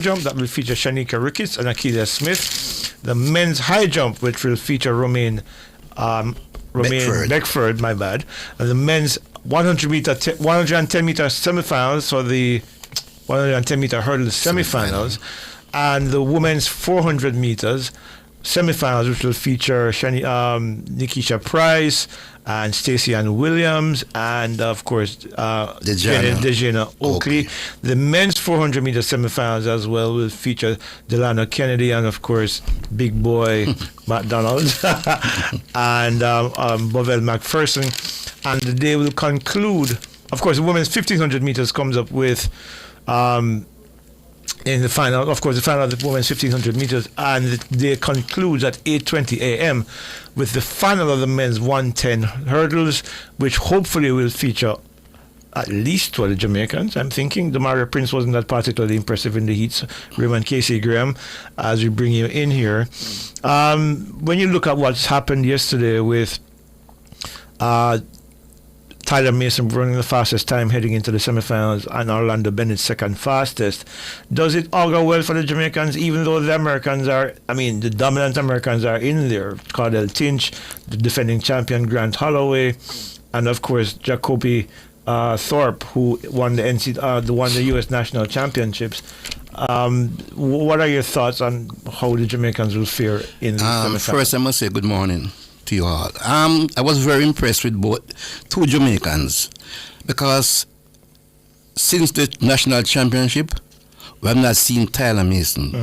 jump that will feature Shanika Ricketts and Akeelia Smith. The men's high jump, which will feature Romain Beckford, my bad. And the men's 110 meter semifinals, so the 110 meter hurdle semifinals, and the women's 400 meters semifinals, which will feature Nikisha Price and Stacey Ann Williams, and of course Dejana Oakley. The men's 400 meter semifinals as well will feature Delano Kennedy and of course big boy Matt Donald and Bovell McPherson. And they will conclude, of course, the women's 1500 meters comes up with in the final, of course, the final of the women's 1500 meters, and they conclude at 8:20 a.m. with the final of the men's 110 hurdles, which hopefully will feature at least 12 Jamaicans. I'm thinking Demaria Prince wasn't that particularly impressive in the heats. Raymond Casey Graham, as we bring you in here. When you look at what's happened yesterday with Tyler Mason running the fastest time heading into the semifinals and Orlando Bennett second fastest, does it augur well for the Jamaicans, even though the Americans are, the dominant Americans are in there? Cardell Tinch, the defending champion Grant Holloway, and of course Jacoby Thorpe, who won the U.S. National Championships. What are your thoughts on how the Jamaicans will fare in the semifinals? First, I must say good morning to you all. I was very impressed with two Jamaicans, because since the national championship we have not seen Tyler Mason,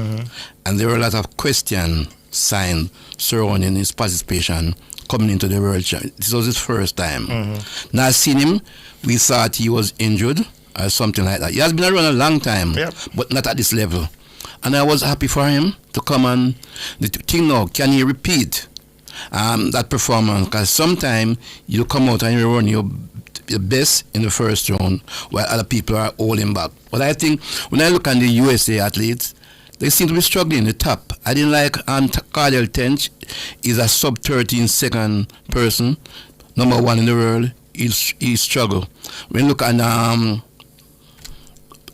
and there were a lot of questions signed surrounding his participation coming into the World Championship. This was his first time. Now seeing him, we thought he was injured or something like that. He has been around a long time, but not at this level, and I was happy for him to come on. The thing now, can he repeat that performance? Because sometimes you come out and you run your best in the first round while other people are holding back. But I think when I look at the USA athletes, they seem to be struggling in the top. I didn't like Cardell Tench. He's a sub-13 second person, number one in the world. He struggled. When you look at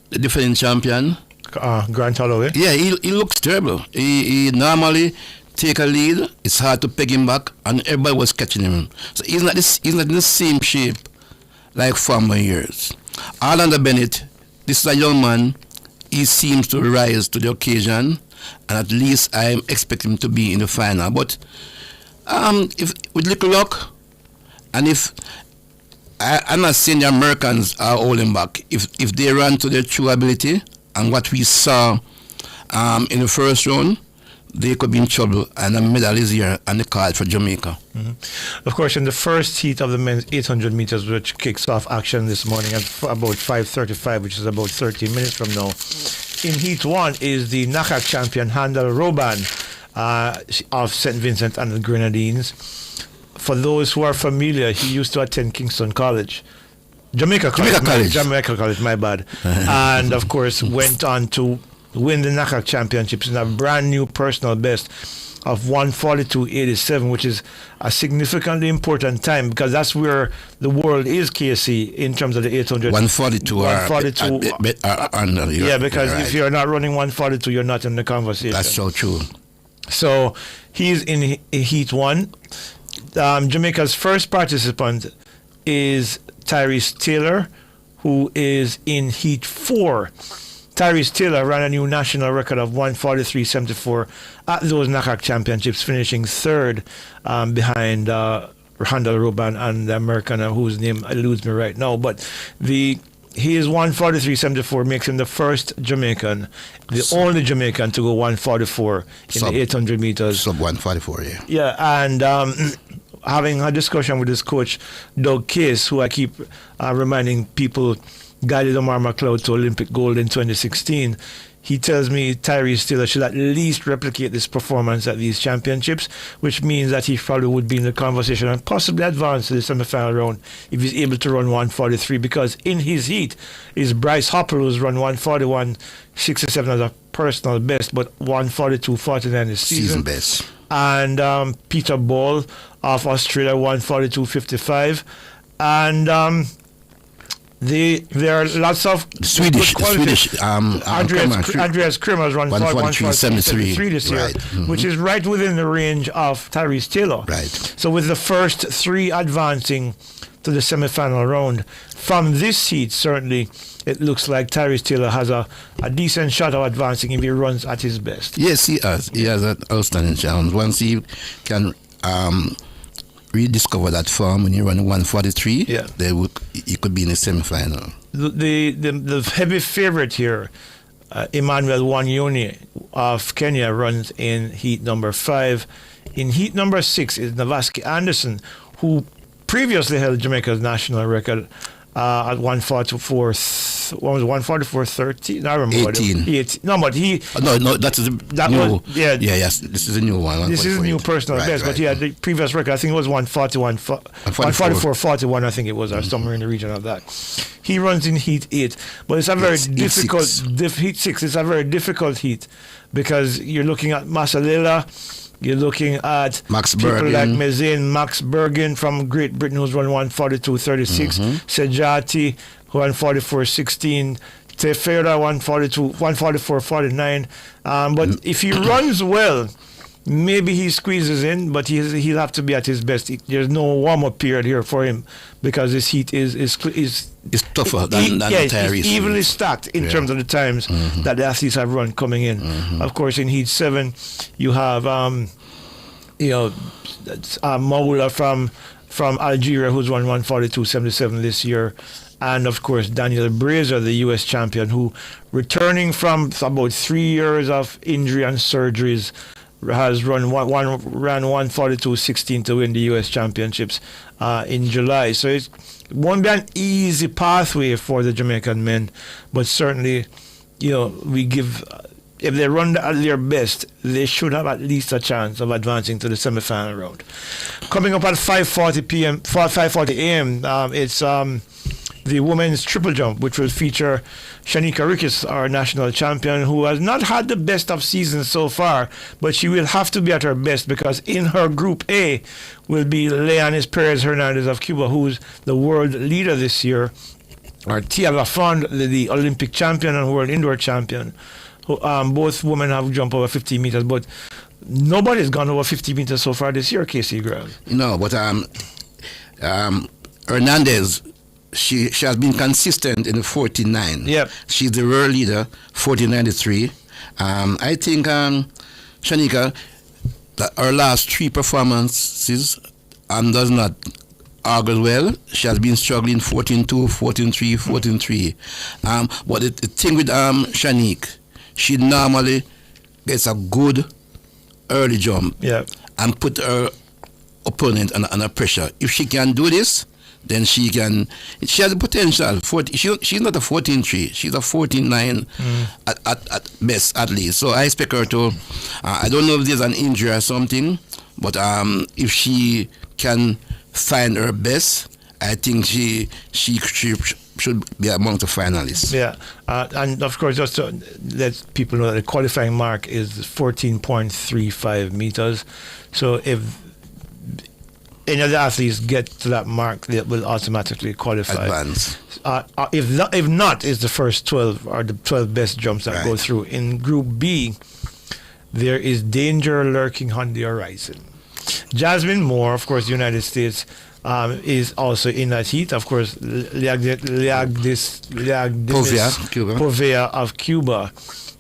the defending champion, Grant Holloway. Yeah, he looks terrible. He normally take a lead, it's hard to peg him back, and everybody was catching him. So he's not in the same shape like former years. Orlando Bennett, this is a young man. He seems to rise to the occasion, and at least I expect him to be in the final. But if with little luck, and if I'm not saying the Americans are holding back, if they run to their true ability and what we saw in the first round, they could be in trouble, and a medal is here and the card for Jamaica. Of course, in the first heat of the men's 800 meters, which kicks off action this morning at about 5:35, which is about 30 minutes from now, in heat one is the NACAC champion Handel Roban of St. Vincent and the Grenadines. For those who are familiar, he used to attend Kingston College. Jamaica College, my bad. And of course went on to win the NACAC championships in a brand new personal best of 1:42.87, which is a significantly important time, because that's where the world is, KC, in terms of the 800. 142 under. Yeah, because if you're not running 142, you're not in the conversation. That's so true. So he's in heat one. Jamaica's first participant is Tyrese Taylor, who is in heat four. Tyrese Taylor ran a new national record of 1:43.74 at those NACAC championships, finishing third behind Handel Roban and the American whose name eludes me right now. But his 1:43.74 makes him the first Jamaican, the only Jamaican to go 1:44 in the 800 meters. Sub 1:44, yeah. Yeah, and having a discussion with his coach, Doug Case, who I keep reminding people guided Omar McLeod to Olympic gold in 2016, he tells me Tyrese Taylor should at least replicate this performance at these championships, which means that he probably would be in the conversation and possibly advance to the semi-final round if he's able to run 1:43, because in his heat is Bryce Hoppel, who's run 1:41.67 as a personal best, but 1:42.49 is season best. And Peter Ball of Australia, 1:42.55. And There are lots of Swedish, good qualities. Andreas Krimmer has run 143 this year, right. which is right within the range of Tyrese Taylor. Right. So with the first three advancing to the semi-final round, from this heat, certainly it looks like Tyrese Taylor has a decent shot of advancing if he runs at his best. Yes, he has. He has an outstanding chance. Once he can rediscover that form when you run 143, he could be in the semi-final. The heavy favorite here, Emmanuel Wanyoni of Kenya, runs in heat number 5. In heat number 6 is Navaski Anderson, who previously held Jamaica's national record at 144.30. I remember 18. No, but he. No, that's the new. Yes. This is a new one. This is a new personal best, but he had the previous record. I think it was 144.41. I think it was, or somewhere in the region of that. He runs in heat 8, but it's a very difficult heat 6. It's a very difficult heat because you're looking at Masalela. You're looking at Max people Bergen. like Mezin, Max Bergen from Great Britain, who's run 142.36. Sejati, who ran 44.16. Tefera, 144.49. But if he runs well, maybe he squeezes in, but he'll have to be at his best. There's no warm-up period here for him because this heat is it's tougher than the Tyrese. It's evenly stacked in terms of the times that the athletes have run coming in. Of course, in heat 7, you have Maula from Algeria, who's run 142.77 this year. And of course, Daniel Brazier, the U.S. champion, who returning from about 3 years of injury and surgeries, has ran 142.16 to win the U.S. championships in July. So it won't be an easy pathway for the Jamaican men, but certainly, we give. If they run at their best, they should have at least a chance of advancing to the semi-final round. Coming up at 5:40 a.m., it's the women's triple jump, which will feature Shanika Ricketts, our national champion, who has not had the best of seasons so far, but she will have to be at her best because in her Group A will be Leonis Perez Hernandez of Cuba, who's the world leader this year, or Tia Lafond, the Olympic champion and world indoor champion. Who, both women have jumped over 50 meters, but nobody's gone over 50 meters so far this year, Casey Graham. No, but Hernandez, she has been consistent in the 49. Yep. She's the world leader, 1493. I think Shanika, her last 3 performances does not augur well. She has been struggling 14-2, 14-3, 14-3. But the thing with Shanik, she normally gets a good early jump and put her opponent under pressure. If she can do this, then she has the potential. She's not a 14-3, she's a 14-9 at best, at least. So I expect her to, I don't know if there's an injury or something, but if she can find her best, I think she should be among the finalists. Yeah, and of course, just to let people know that the qualifying mark is 14.35 meters. So if any of the athletes get to that mark, they will automatically qualify. Advance. If not, it's the first 12 or the 12 best jumps that go through. In Group B, there is danger lurking on the horizon. Jasmine Moore, of course, the United States, is also in that heat. Of course, Povea of Cuba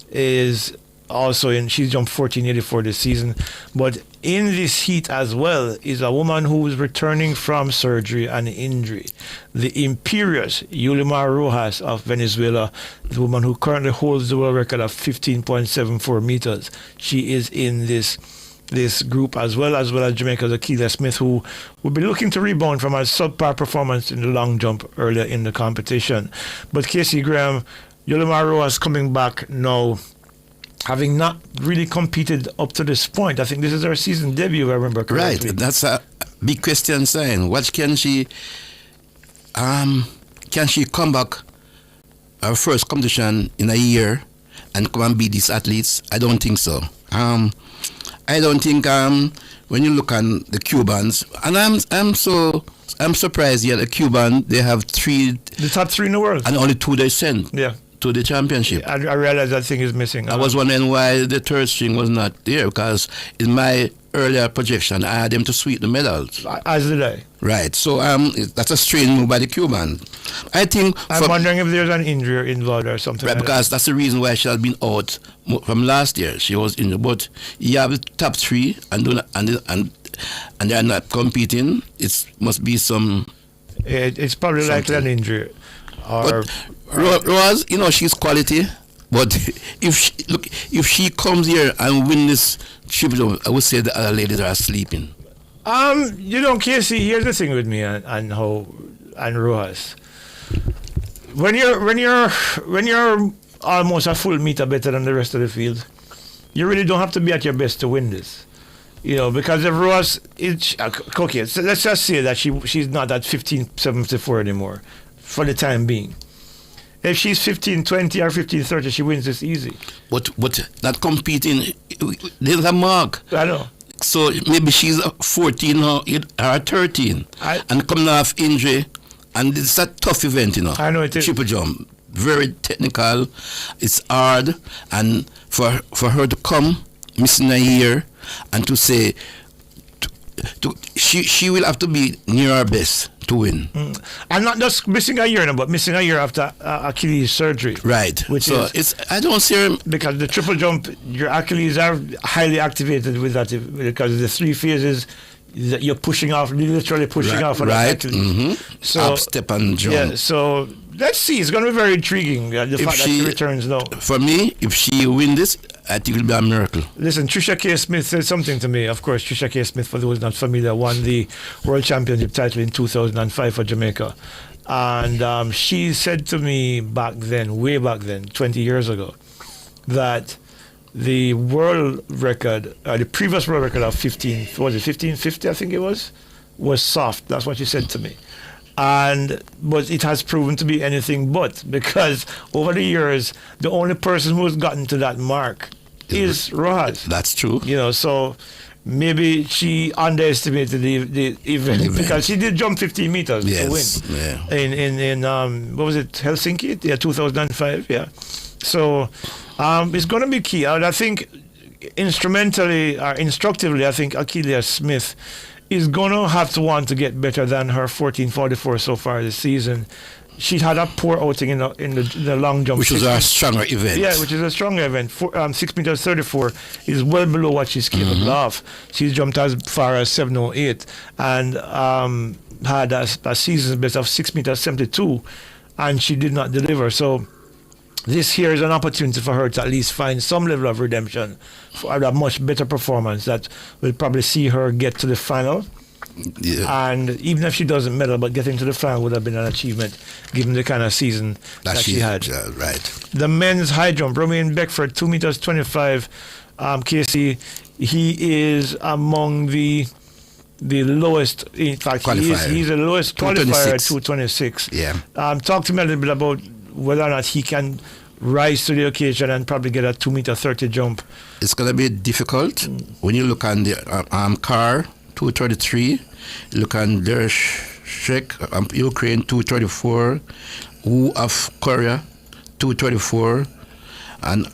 is also in. She's jumped 14.84 this season. But in this heat as well is a woman who is returning from surgery and injury. The imperious Yulimar Rojas of Venezuela, the woman who currently holds the world record of 15.74 meters. She is in this group as well as Jamaica's Akila Smith, who will be looking to rebound from a subpar performance in the long jump earlier in the competition. But Casey Graham, Yulimar Rojas coming back now, having not really competed up to this point. I think this is her season debut, if I remember correctly. Right, that's a big question sign. What can she come back her first competition in a year and come and beat these athletes? I don't think so. I don't think when you look at the Cubans, and I'm so I'm surprised. Yeah, the Cuban, they have 3 The top 3 in the world. and only 2 they sent Yeah. to the championship. I realize that thing is missing. I was wondering why the third string was not there, because in my earlier projection, I had them to sweep the medals. As did I. Right. So that's a strange move by the Cuban. I think I'm wondering if there's an injury involved or something. right, like because that's the reason why she has been out from last year. She was injured, but you have the top 3 and they are not competing. It must be some. It's probably likely an injury. Or But Rose, she's quality. But if she comes here and win this triple, I would say the other ladies are sleeping. Casey, here's the thing with me and Rojas. When you're almost a full meter better than the rest of the field, you really don't have to be at your best to win this. Because if Rojas is okay, so let's just say that she's not at 15.74 anymore for the time being. If she's 15.20 or 15.30, she wins this easy. But not competing, there's a mark. I know. So maybe she's 14 or 13 and coming off injury, and it's a tough event, I know it is. Triple jump, very technical, it's hard, and for her to come missing a year and to say she will have to be near her best to win. And not just missing a year, but missing a year after Achilles surgery. Right. Which so is I don't see her, because the triple jump, your Achilles are highly activated with that because the 3 phases that you're pushing off, literally pushing off on right. the Achilles. So up, step, and jump. yeah. So let's see. It's going to be very intriguing. The fact that she returns now. For me, if she win this, I think it'll be a miracle. Listen, Trisha K. Smith said something to me. Of course, Trisha K. Smith, for those not familiar, won the World Championship title in 2005 for Jamaica. And she said to me way back then, 20 years ago, that the world record, the previous world record of 1550, I think it was soft. That's what she said to me. But it has proven to be anything but, because over the years, the only person who has gotten to that mark is Rojas. That's true. So maybe she underestimated the event because she did jump 15 meters to win. Yeah. In what was it, Helsinki? Yeah, 2005. Yeah. So it's going to be key. I think instrumentally or instructively, I think Achilles Smith is going to have to want to get better than her 14.44 so far this season. She had a poor outing in the long jump. Which was a stronger event. Yeah, which is a stronger event. 6 meters 34 is well below what she's capable of. She's jumped as far as 7.08 and had a season's best of 6 meters 72, and she did not deliver. So this here is an opportunity for her to at least find some level of redemption for a much better performance that will probably see her get to the final. Yeah. And even if she doesn't medal, but getting to the final would have been an achievement given the kind of season that she had. Right. The men's high jump, Romain Beckford, 2 meters 25. Casey, he is among the lowest, in fact, he's the lowest qualifier at 226. Yeah. Talk to me a little bit about whether or not he can rise to the occasion and probably get a 2 meter 30 jump. It's going to be difficult when you look on the car 233, you look on Dershek, Ukraine 234, Wu of Korea 234, and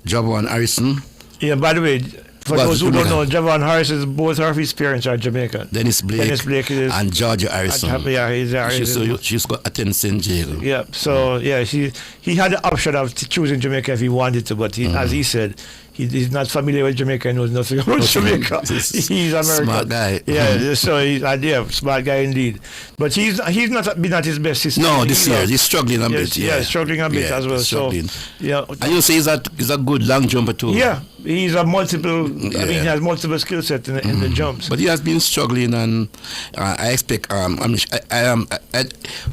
Javon Harrison. Yeah, by the way, for those who don't know, Javon Harrison, both of his parents are Jamaican. Dennis Blake is, and Georgia Harrison. She's got attend St. Jago. Yeah, so he had the option of choosing Jamaica if he wanted to, but as he said, he's not familiar with Jamaica and knows nothing about Jamaica. He's American. Smart guy. Yeah, so he's smart guy indeed. But he's not been at his best this No, this year he's struggling a bit. Yeah, struggling a bit as well. Struggling. So yeah, and you say he's a good long jumper too. Yeah, he's a multiple. I mean, he has multiple skill sets in the jumps. But he has been struggling, and I expect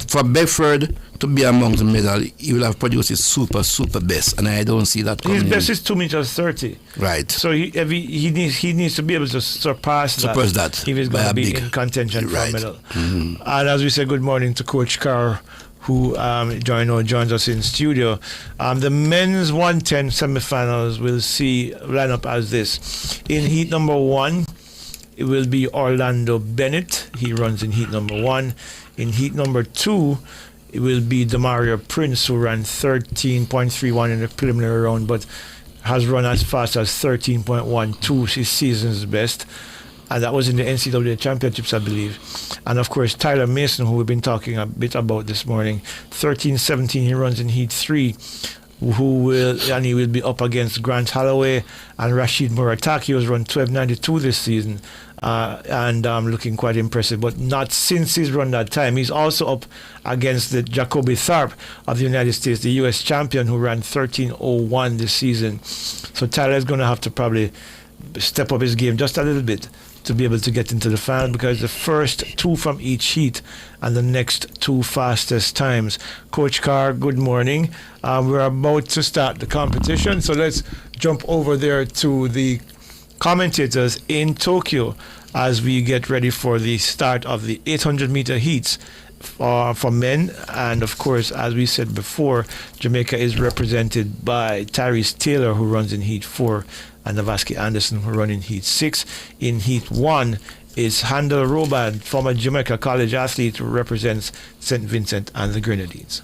for Bedford to be among the medal, he will have produced his super best, and I don't see that coming. His best is 2 meters 30. Right. So he needs to be able to surpass that if he's going to be in contention for a medal. And as we say, good morning to Coach Carr, who joins us in studio. The men's 110 semifinals will see lineup as this. In heat number 1, it will be Orlando Bennett. He runs in heat number 1. In heat number 2, it will be Demario Prince, who ran 13.31 in the preliminary round, but has run as fast as 13.12, his season's best. And that was in the NCAA Championships, I believe. And of course, Tyler Mason, who we've been talking a bit about this morning, 13.17, he runs in heat 3. He will be up against Grant Holloway and Rashid Murataki, who's run 12.92 this season, and looking quite impressive, but not since he's run that time. He's also up against the Jacoby Tharp of the United States, the U.S. champion, who ran 13.01 this season. So Tyler's going to have to probably step up his game just a little bit to be able to get into the final, because the first 2 from each heat and the next 2 fastest times. Coach Carr, good morning. We're about to start the competition, so let's jump over there to the commentators in Tokyo as we get ready for the start of the 800-meter heats for men. And of course, as we said before, Jamaica is represented by Tyrese Taylor, who runs in heat 4, and Navaski Anderson, who run in heat 6. In heat 1 is Handel Roban, former Jamaica College athlete, who represents St. Vincent and the Grenadines.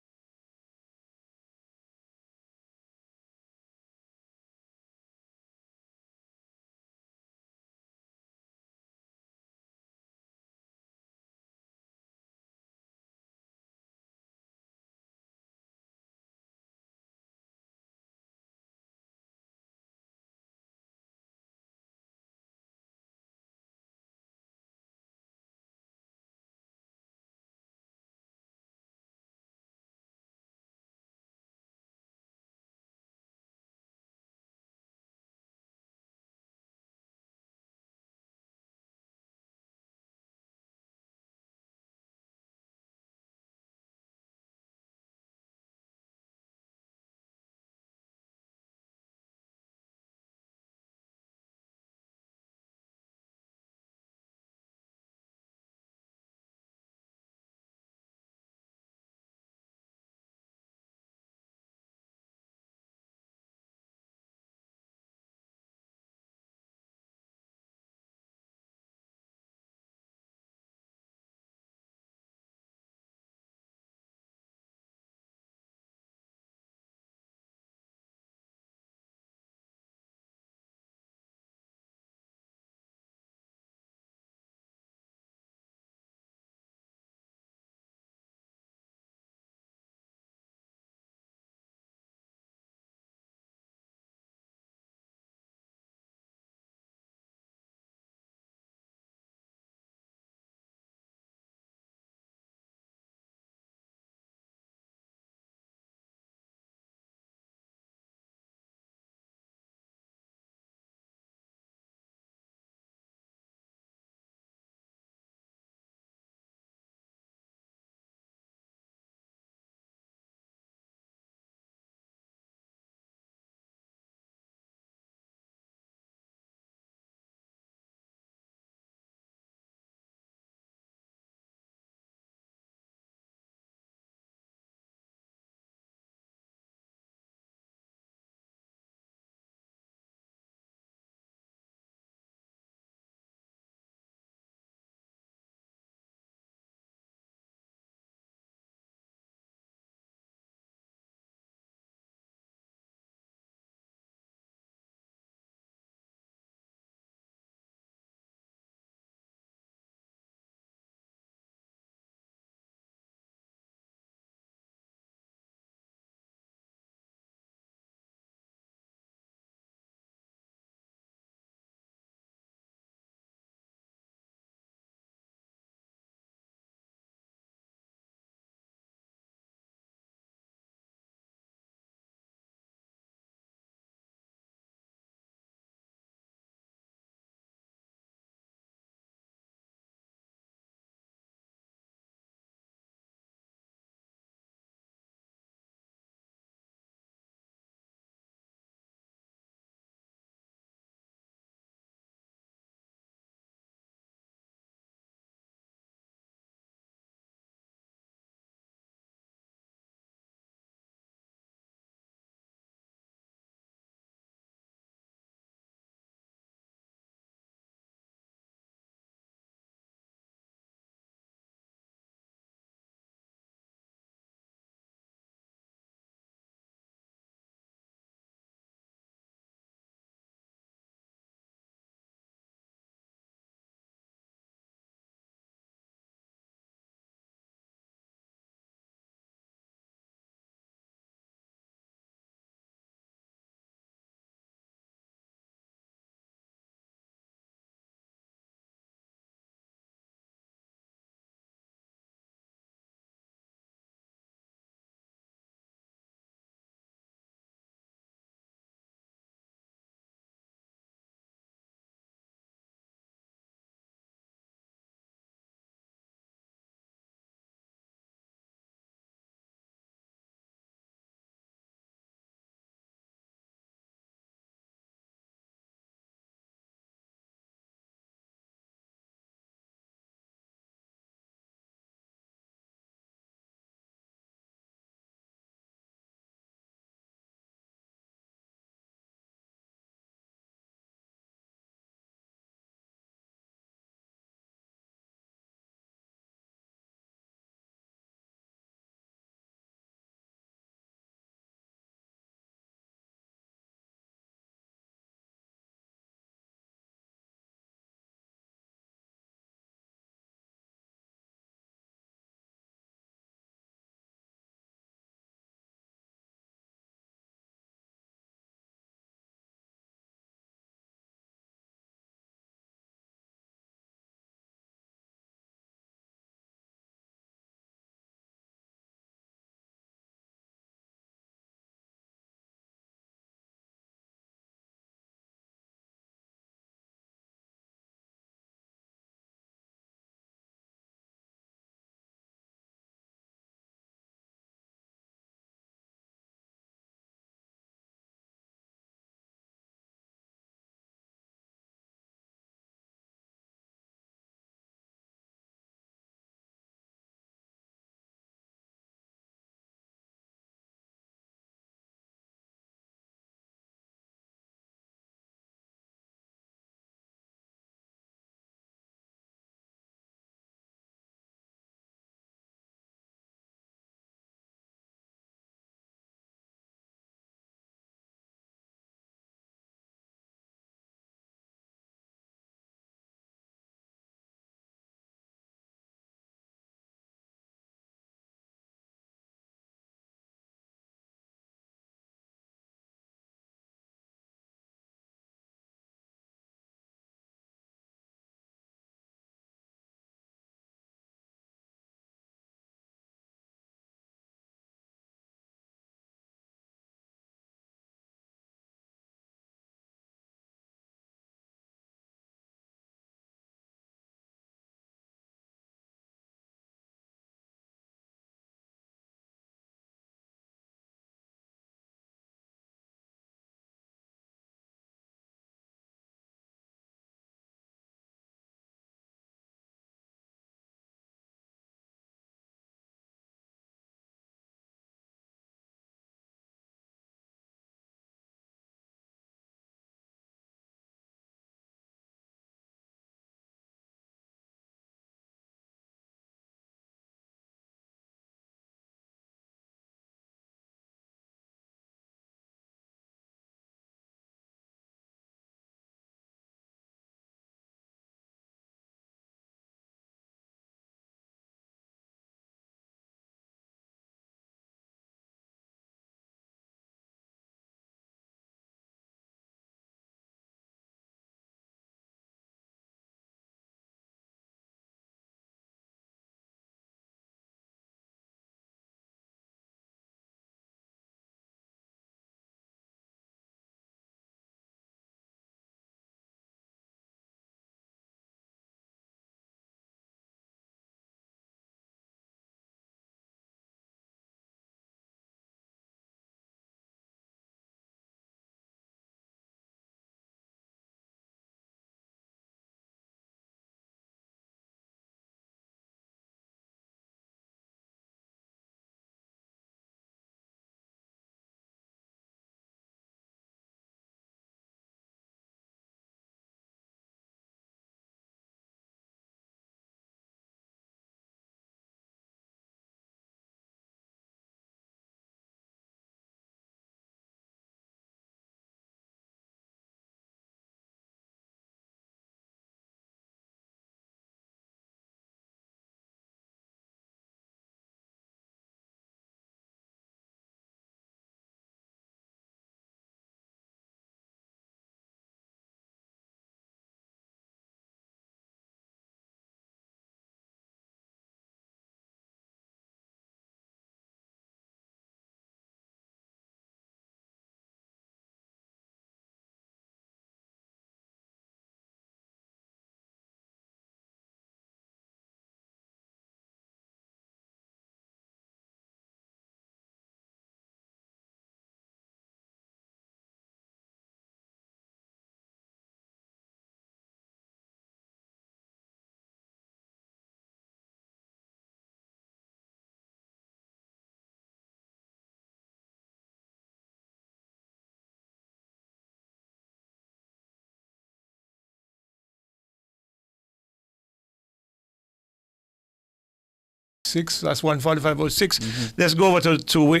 6. That's 145.06. Let's go over to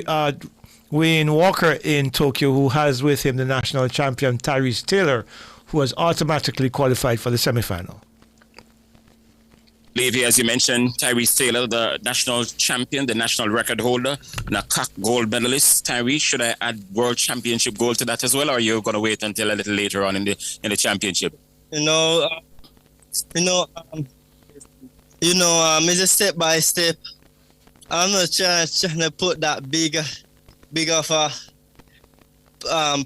Wayne Walker in Tokyo, who has with him the national champion Tyrese Taylor, who has automatically qualified for the semi-final. Levy, as you mentioned, Tyrese Taylor, the national champion, the national record holder, and a CAC gold medalist. Tyrese, should I add world championship gold to that as well, or are you going to wait until a little later on in the championship? It's a step by step. I'm not trying to put that big of a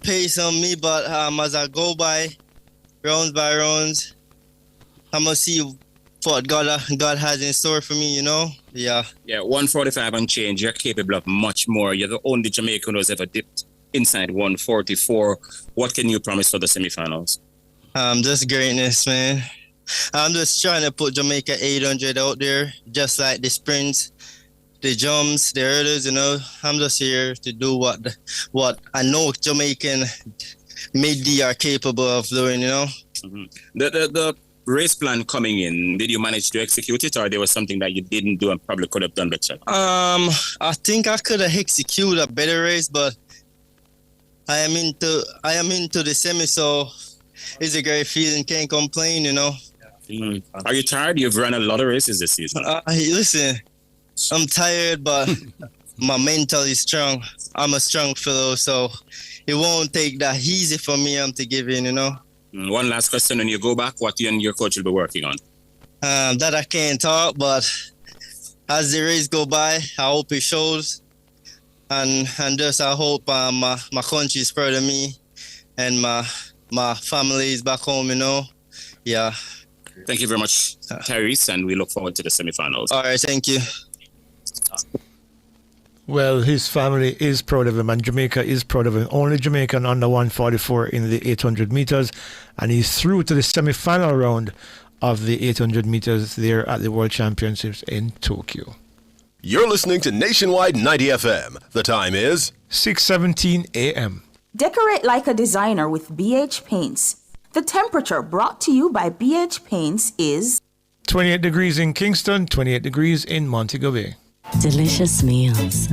pace on me, but as I go by rounds, I'm gonna see what God has in store for me. Yeah. 145 and change. You're capable of much more. You're the only Jamaican who's ever dipped inside 144. What can you promise for the semifinals? Just greatness, man. I'm just trying to put Jamaica 800 out there, just like the sprints, the jumps, the hurdles. I'm just here to do what I know Jamaican mid-D are capable of doing. Mm-hmm. The race plan coming in, did you manage to execute it, or there was something that you didn't do and probably could have done better? I think I could have executed a better race, but I am into the semi, so it's a great feeling. Can't complain. Are you tired? You've run a lot of races this season. Listen, I'm tired, but my mental is strong. I'm a strong fellow, so it won't take that easy for me to give in. One last question. When you go back, what you and your coach will be working on? That I can't talk, but as the race go by, I hope it shows. And just I hope my country is proud of me and my family is back home, Yeah. Thank you very much, Tyrese, and we look forward to the semifinals. All right, thank you. Well, his family is proud of him, and Jamaica is proud of him. Only Jamaican under 144 in the 800 meters, and he's through to the semi-final round of the 800 meters there at the World Championships in Tokyo. You're listening to Nationwide 90 FM. The time is 6:17 a.m. Decorate like a designer with BH Paints. The temperature brought to you by BH Paints is 28 degrees in Kingston, 28 degrees in Montego Bay. Delicious meals,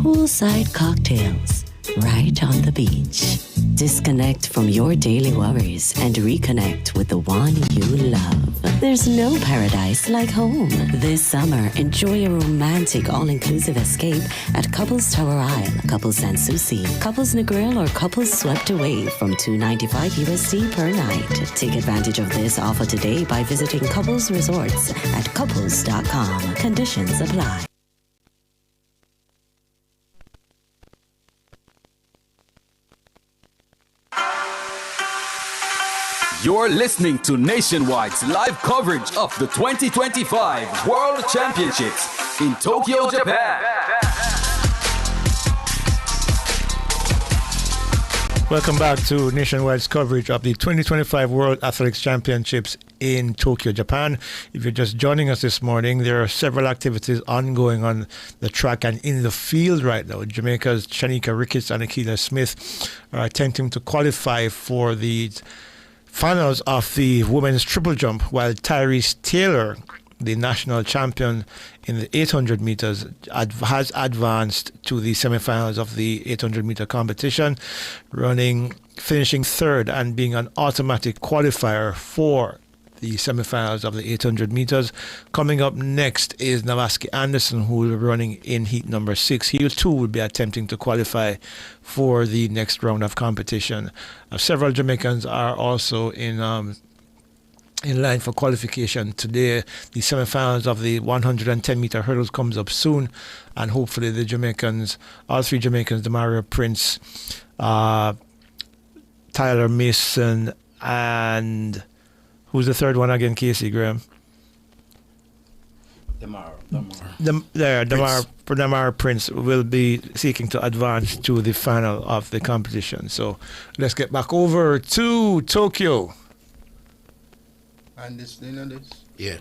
poolside cocktails, right on the beach. Disconnect from your daily worries and reconnect with the one you love. There's no paradise like home. This summer, enjoy a romantic all-inclusive escape at Couples Tower Isle, Couples Sanssouci, Couples Negril, or Couples Swept Away from $295 USD per night. Take advantage of this offer today by visiting Couples Resorts at couples.com. Conditions apply. You're listening to Nationwide's live coverage of the 2025 World Championships in Tokyo, Japan. Welcome back to Nationwide's coverage of the 2025 World Athletics Championships in Tokyo, Japan. If you're just joining us this morning, there are several activities ongoing on the track and in the field right now. Jamaica's Shanika Ricketts and Akila Smith are attempting to qualify for the finals of the women's triple jump, while Tyrese Taylor, the national champion in the 800 meters, has advanced to the semifinals of the 800 meter competition, finishing third and being an automatic qualifier for the semifinals of the 800 meters. Coming up next is Navaski Anderson, who will be running in heat number 6. He too will be attempting to qualify for the next round of competition. Several Jamaicans are also in line for qualification today. The semifinals of the 110 meter hurdles comes up soon, and hopefully the Jamaicans, all three Jamaicans, Demario Prince, Tyler Mason, and who's the third one again, Casey Graham? Demar Prince will be seeking to advance to the final of the competition. So let's get back over to Tokyo. And this, Yeah.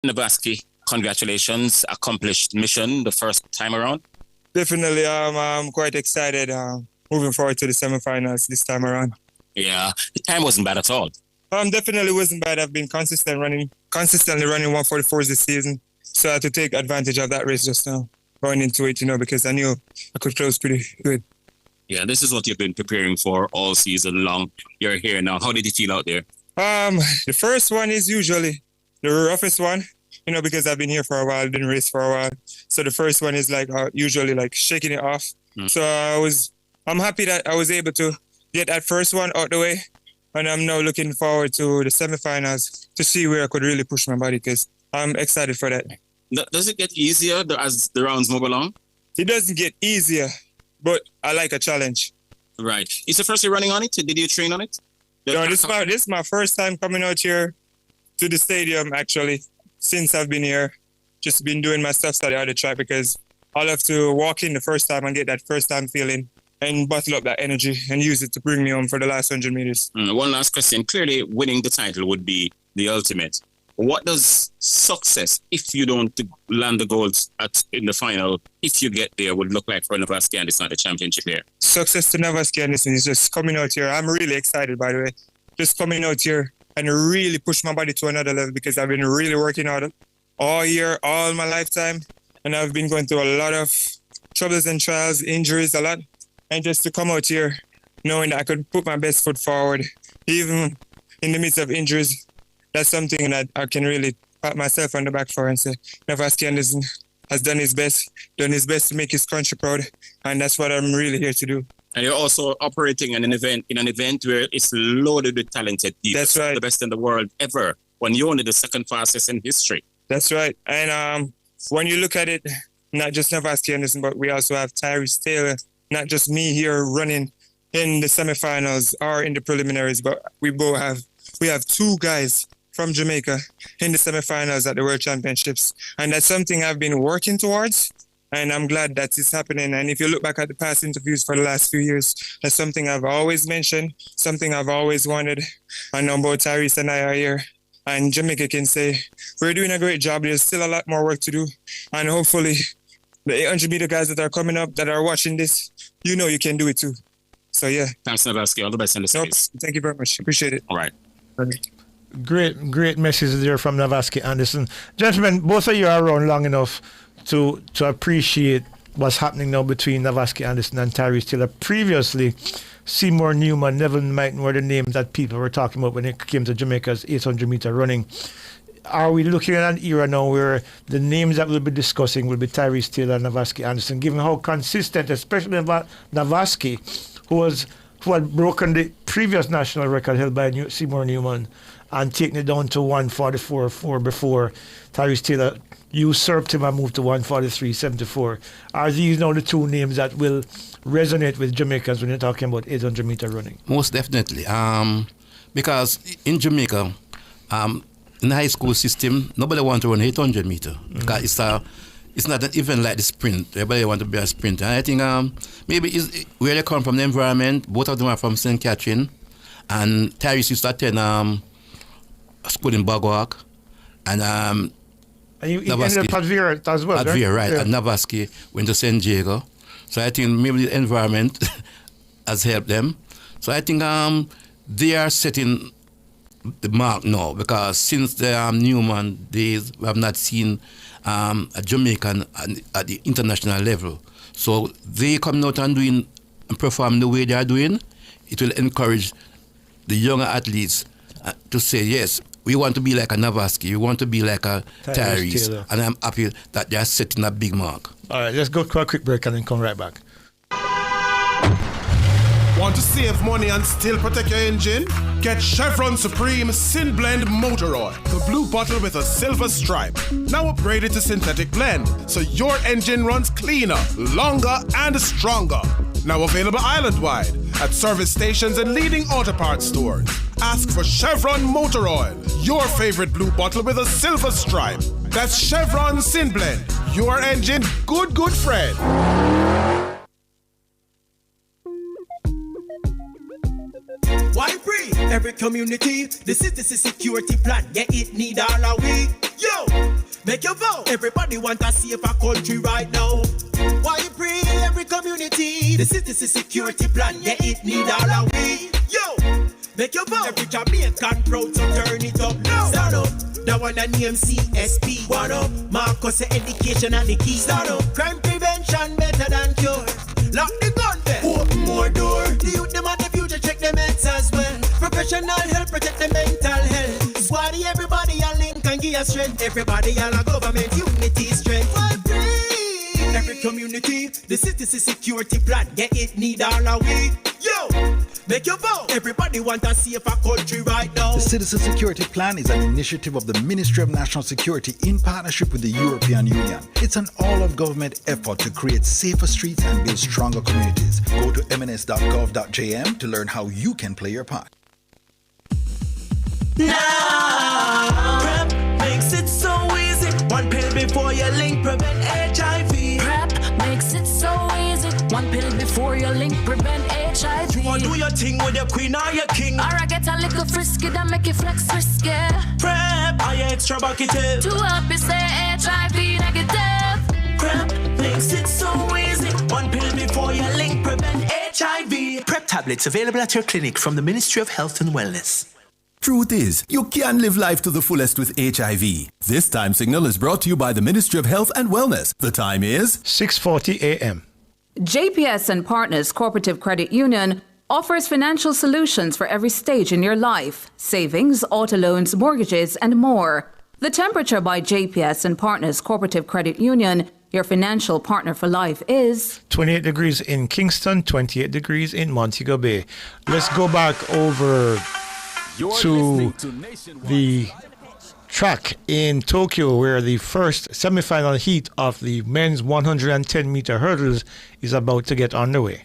Navaski, congratulations, accomplished mission the first time around. Definitely, I'm quite excited. Moving forward to the semifinals this time around. Yeah, the time wasn't bad at all. Definitely wasn't bad. I've been consistently running 144s this season, so I had to take advantage of that race just now, going into it, because I knew I could close pretty good. Yeah, this is what you've been preparing for all season long. You're here now. How did you feel out there? The first one is usually the roughest one, because I've been here for a while, didn't race for a while. So the first one is usually shaking it off. So I'm happy that I was able to get that first one out the way. And I'm now looking forward to the semifinals to see where I could really push my body because I'm excited for that. Does it get easier as the rounds move along? It doesn't get easier, but I like a challenge. Right. It's the first year running on it? Did you train on it? No, this is my first time coming out here to the stadium, actually, since I've been here. Just been doing my stuff study on the track because I love to walk in the first time and get that first time feeling and bottle up that energy and use it to bring me home for the last 100 meters. One last question. Clearly, winning the title would be the ultimate. What does success, if you don't land the goals in the final, if you get there, would look like for Navaski and it's not a championship here? Success to Navaski and is just coming out here. I'm really excited, by the way. Just coming out here and really push my body to another level because I've been really working out all year, all my lifetime. And I've been going through a lot of troubles and trials, injuries, a lot. And just to come out here knowing that I could put my best foot forward, even in the midst of injuries, that's something that I can really pat myself on the back for and say, Navaski Anderson has done his best to make his country proud, and that's what I'm really here to do. And you're also operating in an event where it's loaded with talented people. That's right. The best in the world ever, when you're only the second fastest in history. That's right. And when you look at it, not just Navaski Anderson, but we also have Tyrese Taylor, not just me here running in the semifinals or in the preliminaries, but we have two guys from Jamaica in the semifinals at the World Championships. And that's something I've been working towards, and I'm glad that it's happening. And if you look back at the past interviews for the last few years, that's something I've always mentioned, something I've always wanted. I know both Tyrese and I are here, and Jamaica can say, we're doing a great job. There's still a lot more work to do. And hopefully, the 800-meter guys that are coming up, that are watching this, you can do it too. So, yeah. Thanks, Navaski. All the best in the space. Thank you very much. Appreciate it. All right. Great message there from Navaski Anderson. Gentlemen, both of you are around long enough to appreciate what's happening now between Navaski Anderson and Tyrese Taylor. Previously, Seymour Newman, Neville Mighton were the names that people were talking about when it came to Jamaica's 800-meter running. Are we looking at an era now where the names that we'll be discussing will be Tyrese Taylor and Navaski Anderson, given how consistent, especially Navaski, who had broken the previous national record held by Seymour Newman and taken it down to 144.4 before Tyrese Taylor usurped him and moved to 143.74. Are these now the two names that will resonate with Jamaicans when you're talking about 800-meter running? Most definitely. Because in Jamaica, in the high school system, nobody wants to run 800 meter because it's not an event like the sprint. Everybody wants to be a sprinter. And I think maybe it's where they come from, the environment. Both of them are from St. Catherine. And Tyrese used to attend school in Bagwak. And you ended up at Vera as well, at right? Vera, right. Yeah. At Navaski, went to San Diego. So I think maybe the environment has helped them. So I think they are setting the mark now, because since the Newman days, we have not seen a Jamaican at the international level. So they coming out and performing the way they are doing, it will encourage the younger athletes to say, yes, we want to be like a Navaski, we want to be like a Tyrese, and I'm happy that they are setting a big mark. All right, let's go to a quick break and then come right back. Want to save money and still protect your engine? Get Chevron Supreme Sin Blend Motor Oil, the blue bottle with a silver stripe. Now upgraded to synthetic blend, so your engine runs cleaner, longer, and stronger. Now available island-wide at service stations and leading auto parts stores. Ask for Chevron Motor Oil, your favorite blue bottle with a silver stripe. That's Chevron Sin Blend, your engine good friend. Why free? Every community, this is the security plan. Yeah, it need all our we. Yo, Make your vote. Everybody want a safer country right now. Why you pray every community? The citizen security plan, yeah, it need all our way. Yo, make your vote. Every Jamaican proud, so turn it up. No. Stand up. That one a name CSP. One up. Marcus say education and the key. Stand up. Crime prevention better than cure. Lock the gun there. Open more door. The youth them on the future, check them heads as well. Professional help protect the mental health. Squaddy everybody a link and give a strength. Everybody all a government unity strength. Every community, the citizen security plan, yeah, it need all our way. Yo, make your vote. Everybody want a safer country right now. The Citizen Security Plan is an initiative of the Ministry of National Security in partnership with the European Union. It's an all-of-government effort to create safer streets and build stronger communities. Go to mns.gov.jm to learn how you can play your part. Now, PrEP makes it so easy. One pill before you link, prevent HIV. PrEP makes it so easy. One pill before you link, prevent HIV. You wanna do your thing with your queen or your king? Or I get a little frisky that make you flex risky. PrEP, are you extra bucketed? To help you stay HIV negative. PrEP makes it so easy. One pill before you link, prevent HIV. PrEP tablets available at your clinic from the Ministry of Health and Wellness. Truth is, you can live life to the fullest with HIV. This time signal is brought to you by the Ministry of Health and Wellness. The time is 6:40 a.m. JPS and Partners Cooperative Credit Union offers financial solutions for every stage in your life: savings, auto loans, mortgages, and more. The Temperature by JPS and Partners Cooperative Credit Union, your financial partner for life, is 28 degrees in Kingston, 28 degrees in Montego Bay. Let's go back over to the track in Tokyo, where the first semi-final heat of the men's 110-meter hurdles is about to get underway.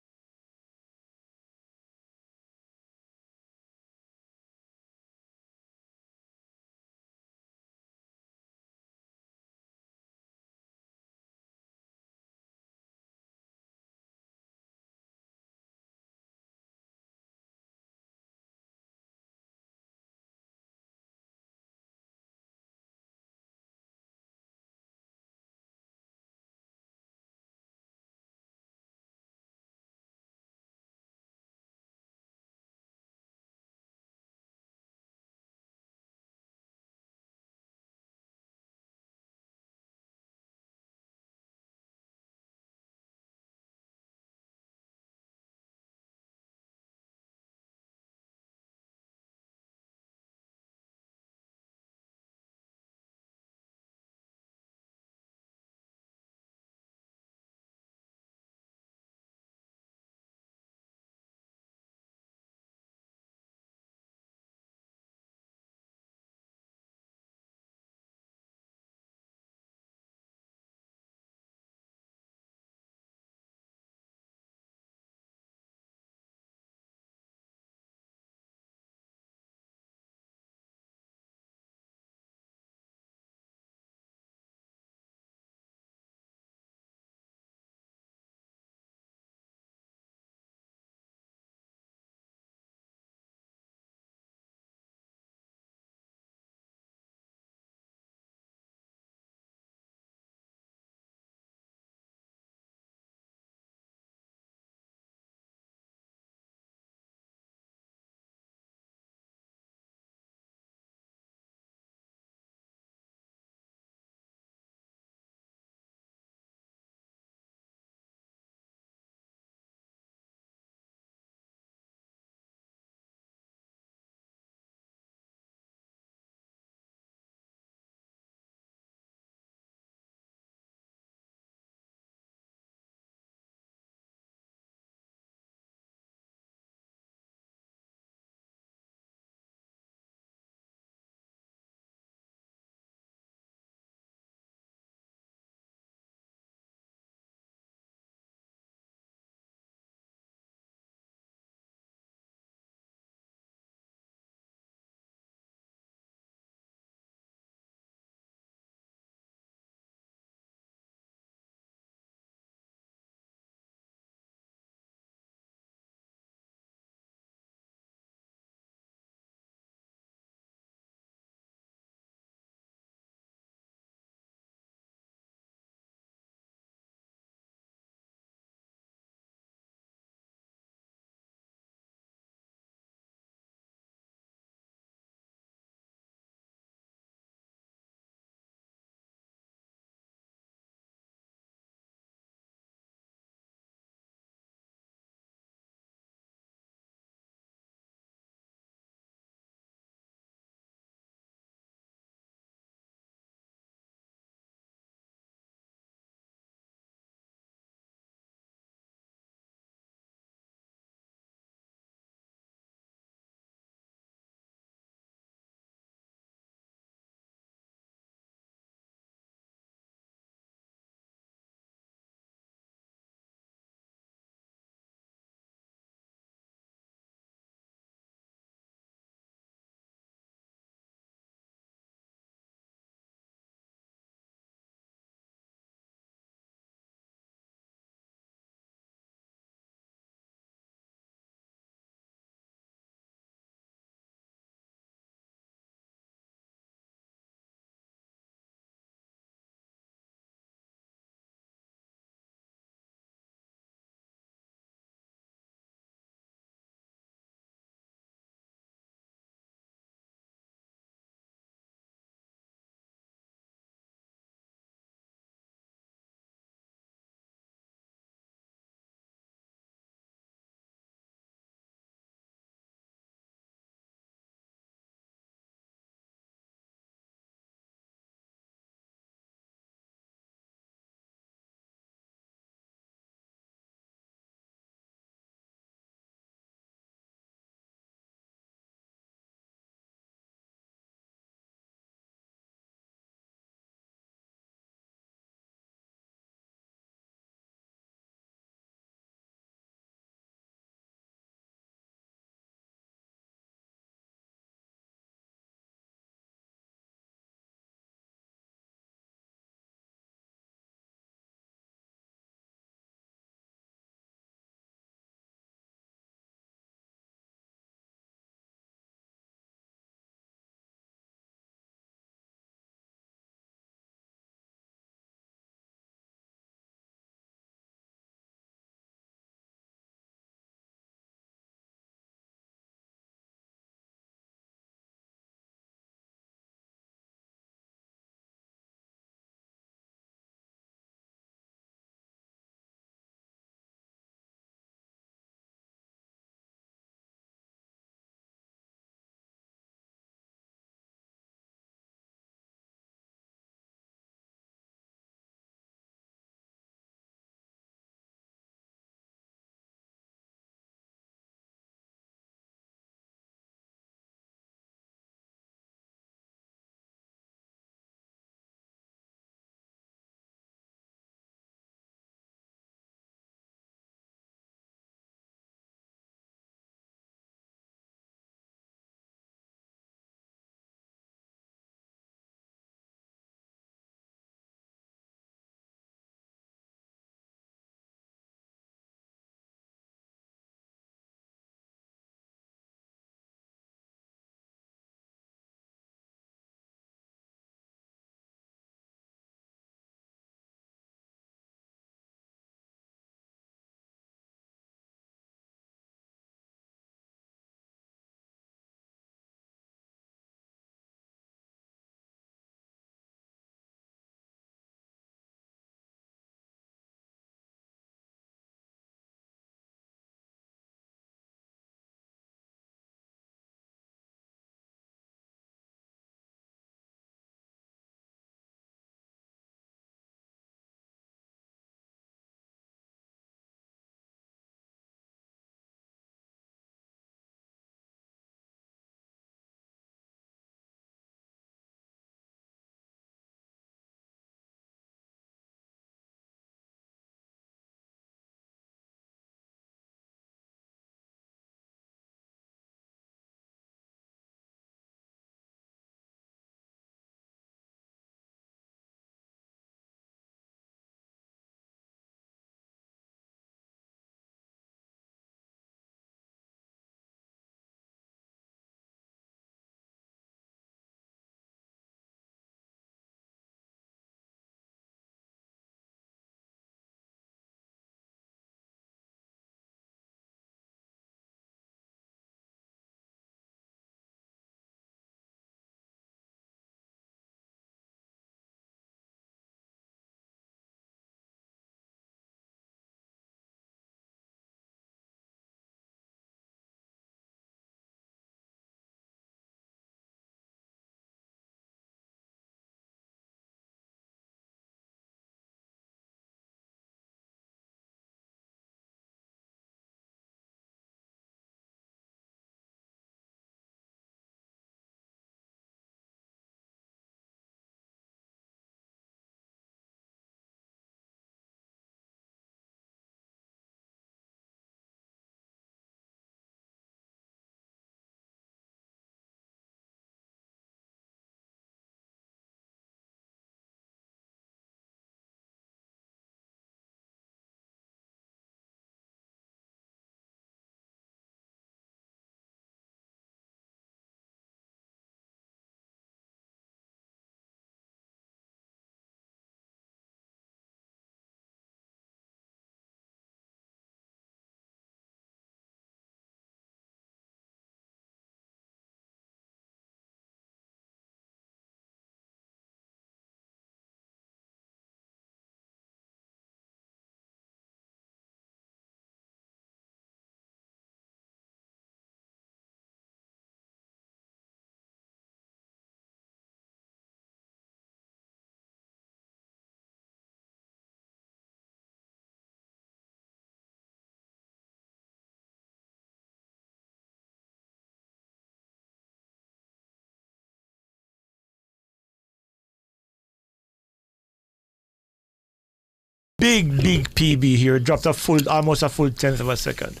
big PB here. Dropped almost a full tenth of a second.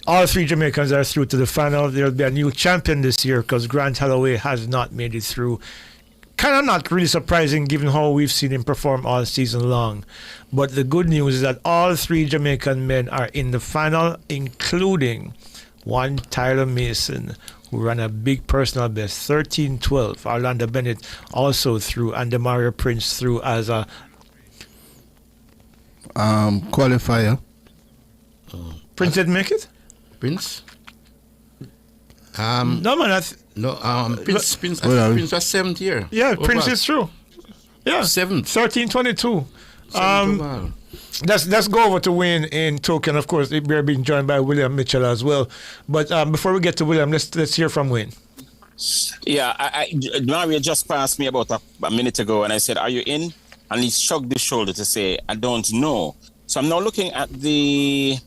All three Jamaicans are through to the final. There'll be a new champion this year because Grant Holloway has not made it through. Kind of not really surprising given how we've seen him perform all season long. But the good news is that all three Jamaican men are in the final, including one Tyler Mason, who ran a big personal best, 13:12. Orlando Bennett also through, and Demario Prince through as a qualifier. Prince didn't make it? Prince? No, man. Prince was 7th year. Yeah, Overall. Prince is through. Yeah, 7th. 13:22. Let's go over to Wayne in Tokyo. Of course, we're being joined by William Mitchell as well. But before we get to William, let's hear from Wayne. Yeah, Mario just passed me about a minute ago, and I said, "Are you in?" And he shrugged his shoulder to say, "I don't know." So I'm now looking at the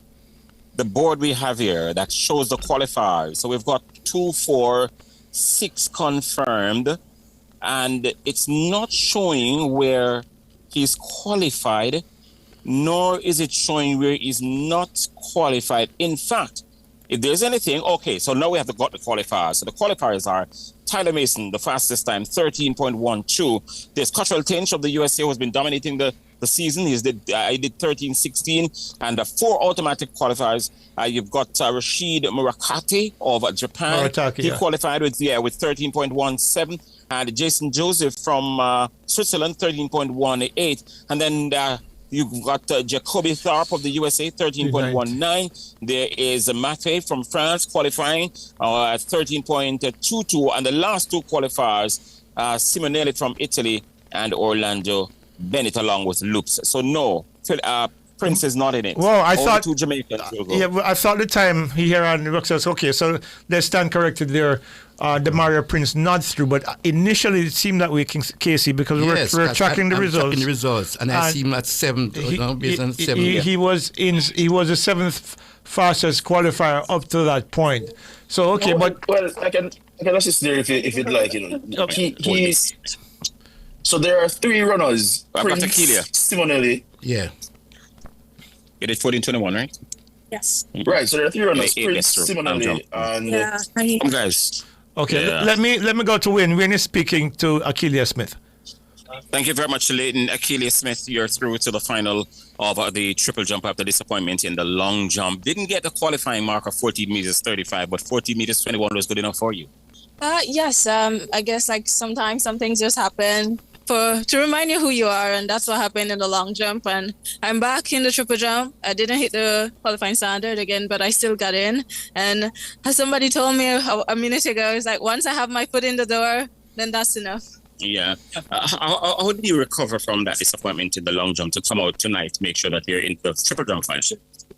board we have here that shows the qualifiers. So we've got 2, 4, 6 confirmed, and it's not showing where he's qualified, nor is it showing where he's not qualified. In fact, if there's anything, okay, so now we have got the qualifiers. So the qualifiers are Tyler Mason, the fastest time, 13.12. There's Cottrell Tinch of the USA, who has been dominating the season. He did 13:16, and the 4 automatic qualifiers. You've got Rashid Murakami of Japan. He qualified with 13.17, and Jason Joseph from Switzerland, 13.18, and then you've got Jacoby Tharp of the USA, 13.19. There is Mathé from France qualifying at 13.22, and the last 2 qualifiers, Simonelli from Italy and Orlando Bennett along with Loops. So no, Prince is not in it. Well, I Only thought 2 Jamaicans will go. Yeah, well, I thought the time here on the book says, okay, so let's stand corrected there. Demario Prince not through, but initially it seemed that way, Casey, because we're tracking the results. Tracking the results, and I see him at 7th. Based on 7th. He was the 7th fastest qualifier up to that point. So okay, but I can assist there if you'd like. He's so there are 3 runners. Prince, Simonelli. Yeah. You did 14:21, right? Yes. Right. So there are 3 runners. Prince, Simonelli, and guys. Okay. Yeah. Let me go to Wayne. Wayne is speaking to Akeelia Smith. Thank you very much, Leighton. Akeelia Smith, you're through to the final of the triple jump after disappointment in the long jump. Didn't get the qualifying mark of 14 meters 35, but 14 meters 21 was good enough for you. Yes. I guess like sometimes some things just happen to remind you who you are, and that's what happened in the long jump. And I'm back in the triple jump. I didn't hit the qualifying standard again, but I still got in. And as somebody told me a minute ago, it's like once I have my foot in the door, then that's enough. Yeah. How did you recover from that disappointment in the long jump to come out tonight to make sure that you're in the triple jump final?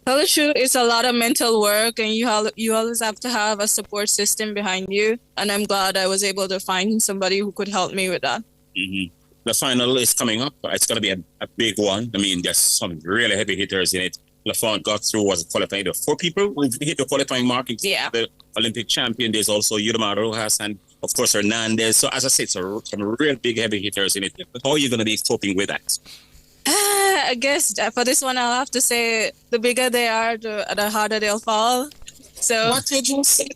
Tell the truth, it's a lot of mental work, and you always have to have a support system behind you. And I'm glad I was able to find somebody who could help me with that. Mm-hmm. The final is coming up. It's going to be a big one. I mean, there's some really heavy hitters in it. Lafont got through, was qualifying. There were 4 people who hit the qualifying mark, including the Olympic champion. There's also Yudama Rojas and, of course, Hernandez. So, as I said, some real big heavy hitters in it. How are you going to be coping with that? I guess for this one, I'll have to say the bigger they are, the harder they'll fall. So what did you say?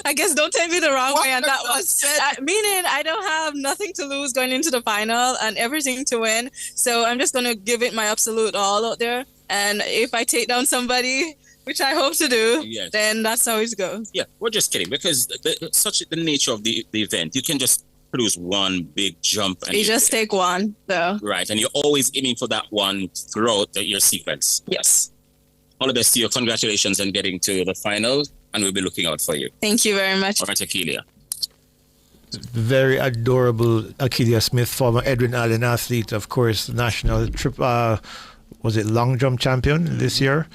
I guess don't take me the wrong way. And that was meaning I don't have nothing to lose going into the final and everything to win. So I'm just going to give it my absolute all out there. And if I take down somebody, which I hope to do, then that's how it goes. Yeah, we're just kidding, because such the nature of the event, you can just produce one big jump. And you just take one, though. Right, and you're always aiming for that one throughout your sequence. Yes. All the best to you. Congratulations on getting to the final, and we'll be looking out for you. Thank you very much. All right, Akeelia. Very adorable Akeelia Smith, former Edwin Allen athlete, of course, national was it long jump champion this year?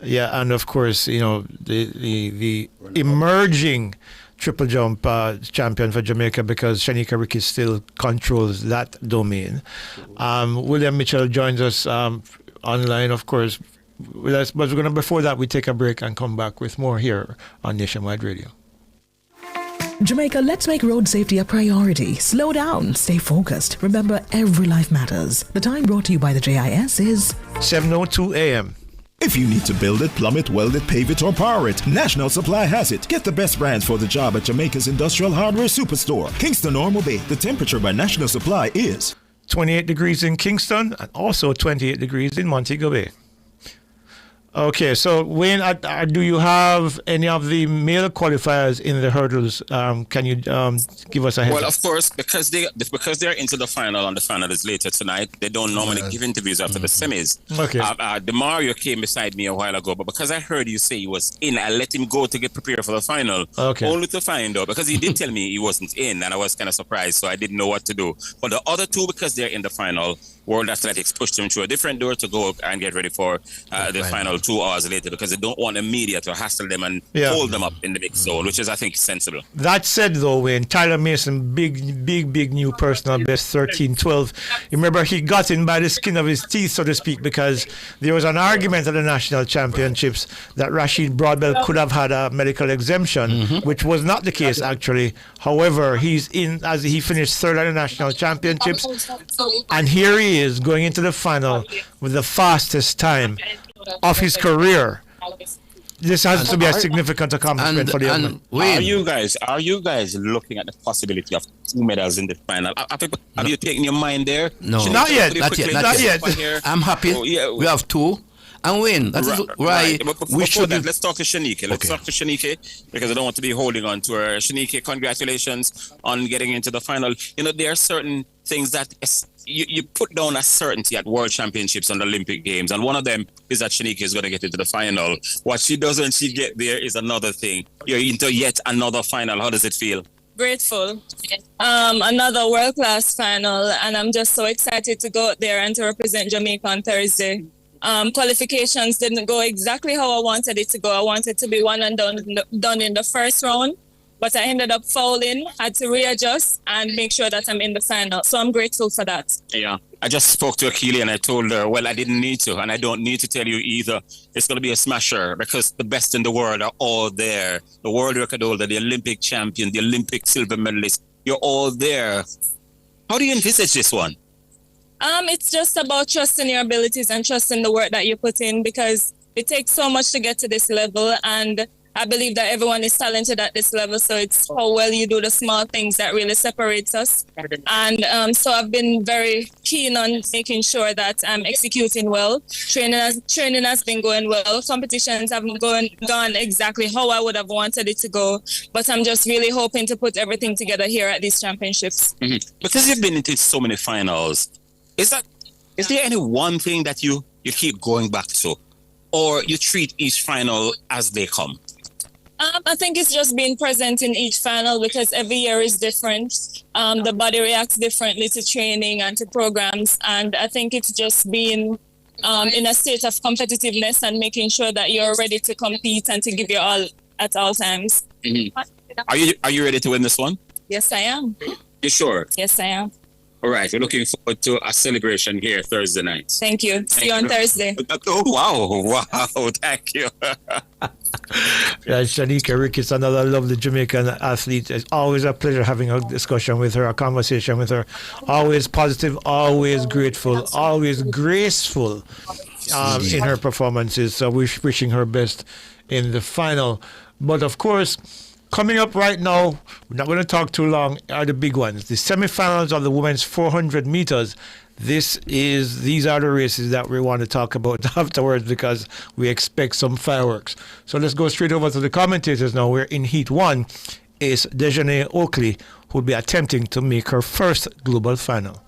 Yeah, and of course, the emerging triple jump champion for Jamaica, because Shanika Ricketts still controls that domain. William Mitchell joins us online, of course. But we're going to, before that, we take a break and come back with more here on Nationwide Radio. Jamaica, let's make road safety a priority. Slow down, stay focused. Remember, every life matters. The time brought to you by the JIS is 7:02 a.m. If you need to build it, plumb it, weld it, pave it, or power it, National Supply has it. Get the best brands for the job at Jamaica's Industrial Hardware Superstore, Kingston or Mobay. The temperature by National Supply is 28 degrees in Kingston and also 28 degrees in Montego Bay. Okay, so Wayne, do you have any of the male qualifiers in the hurdles? Can you give us a heads Well, up? of course, because they're into the final and the final is later tonight, they don't normally give interviews after the semis. Okay. Demario came beside me a while ago, but because I heard you say he was in, I let him go to get prepared for the final. Okay. Only to find out, because he did tell me he wasn't in, and I was kind of surprised, so I didn't know what to do. But the other two, because they're in the final, World Athletics pushed them through a different door to go and get ready for the final 2 hours later, because they don't want the media to hassle them and hold them up in the mix zone, which is, I think, sensible. That said, though, Wayne, Tyler Mason, big new personal best 13:12. You remember he got in by the skin of his teeth, so to speak, because there was an argument at the national championships that Rashid Broadbell could have had a medical exemption, which was not the case, actually. However, he's in as he finished third at the national championships, and here he is going into the final with the fastest time of his career. This has to be a significant accomplishment for the young man. Are you guys looking at the possibility of 2 medals in the final? Have you taken your mind there? No, not yet. Not yet. I'm happy. We have 2. And Wayne, that is why we should. Let's talk to Shanike. Let's talk to Shanike, because I don't want to be holding on to her. Shanike, congratulations on getting into the final. You know, there are certain things that you put down a certainty at World Championships and Olympic Games, and one of them is that Shanike is going to get into the final. What she does when she get there is another thing. You're into yet another final. How does it feel? Grateful. Another world-class final, and I'm just so excited to go out there and to represent Jamaica on Thursday. Qualifications didn't go exactly how I wanted it to go. I wanted to be one and done in the first round, but I ended up fouling, had to readjust and make sure that I'm in the final. So I'm grateful for that. Yeah. I just spoke to Akili and I told her, well, I didn't need to, and I don't need to tell you either. It's going to be a smasher because the best in the world are all there. The world record holder, the Olympic champion, the Olympic silver medalist, you're all there. How do you envisage this one? It's just about trusting your abilities and trusting the work that you put in, because it takes so much to get to this level, and I believe that everyone is talented at this level, so it's how well you do the small things that really separates us. And so I've been very keen on making sure that I'm executing well. Training has been going well. Competitions haven't gone exactly how I would have wanted it to go, but I'm just really hoping to put everything together here at these championships. Because you've been into so many finals, is there any one thing that you keep going back to, or you treat each final as they come? I think it's just being present in each final, because every year is different. The body reacts differently to training and to programs. And I think it's just being in a state of competitiveness and making sure that you're ready to compete and to give your all at all times. Are you ready to win this one? Yes, I am. You sure? Yes, I am. All right. We're looking forward to a celebration here Thursday night. Thank you. See you on Thursday. Oh, wow. Thank you. Shanike Ricketts, another lovely Jamaican athlete. It's always a pleasure having a discussion with her, a conversation with her. Always positive, always grateful, always graceful in her performances. So we're wishing her best in the final. But of course, coming up right now, we're not going to talk too long, are the big ones. The semifinals of the women's 400 meters. These are the races that we want to talk about afterwards, because we expect some fireworks. So let's go straight over to the commentators now. We're in Heat 1 is Dejanay Oakley, who will be attempting to make her first global final.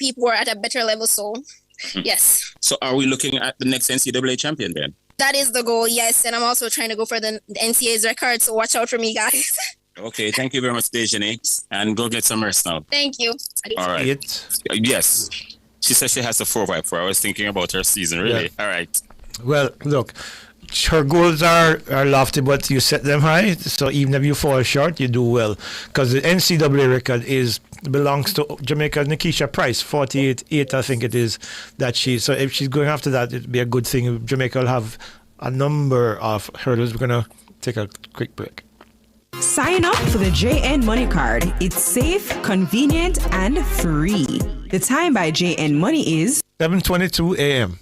people who are at a better level. So, yes. So are we looking at the next NCAA champion then? That is the goal, yes. And I'm also trying to go for the NCAA's record. So watch out for me, guys. Okay, thank you very much, Dejane. And go get some rest now. Thank you. All right. Yes. She says she has a 4x4. I was thinking about her season, really. Yeah. All right. Well, look, her goals are lofty, but you set them high. So even if you fall short, you do well. Because the NCAA record belongs to Jamaica Nikisha Price, 48-8, I think it is. So if she's going after that, it'd be a good thing. Jamaica will have a number of hurdles. We're going to take a quick break. Sign up for the JN Money Card. It's safe, convenient, and free. The time by JN Money is 7:22 a.m.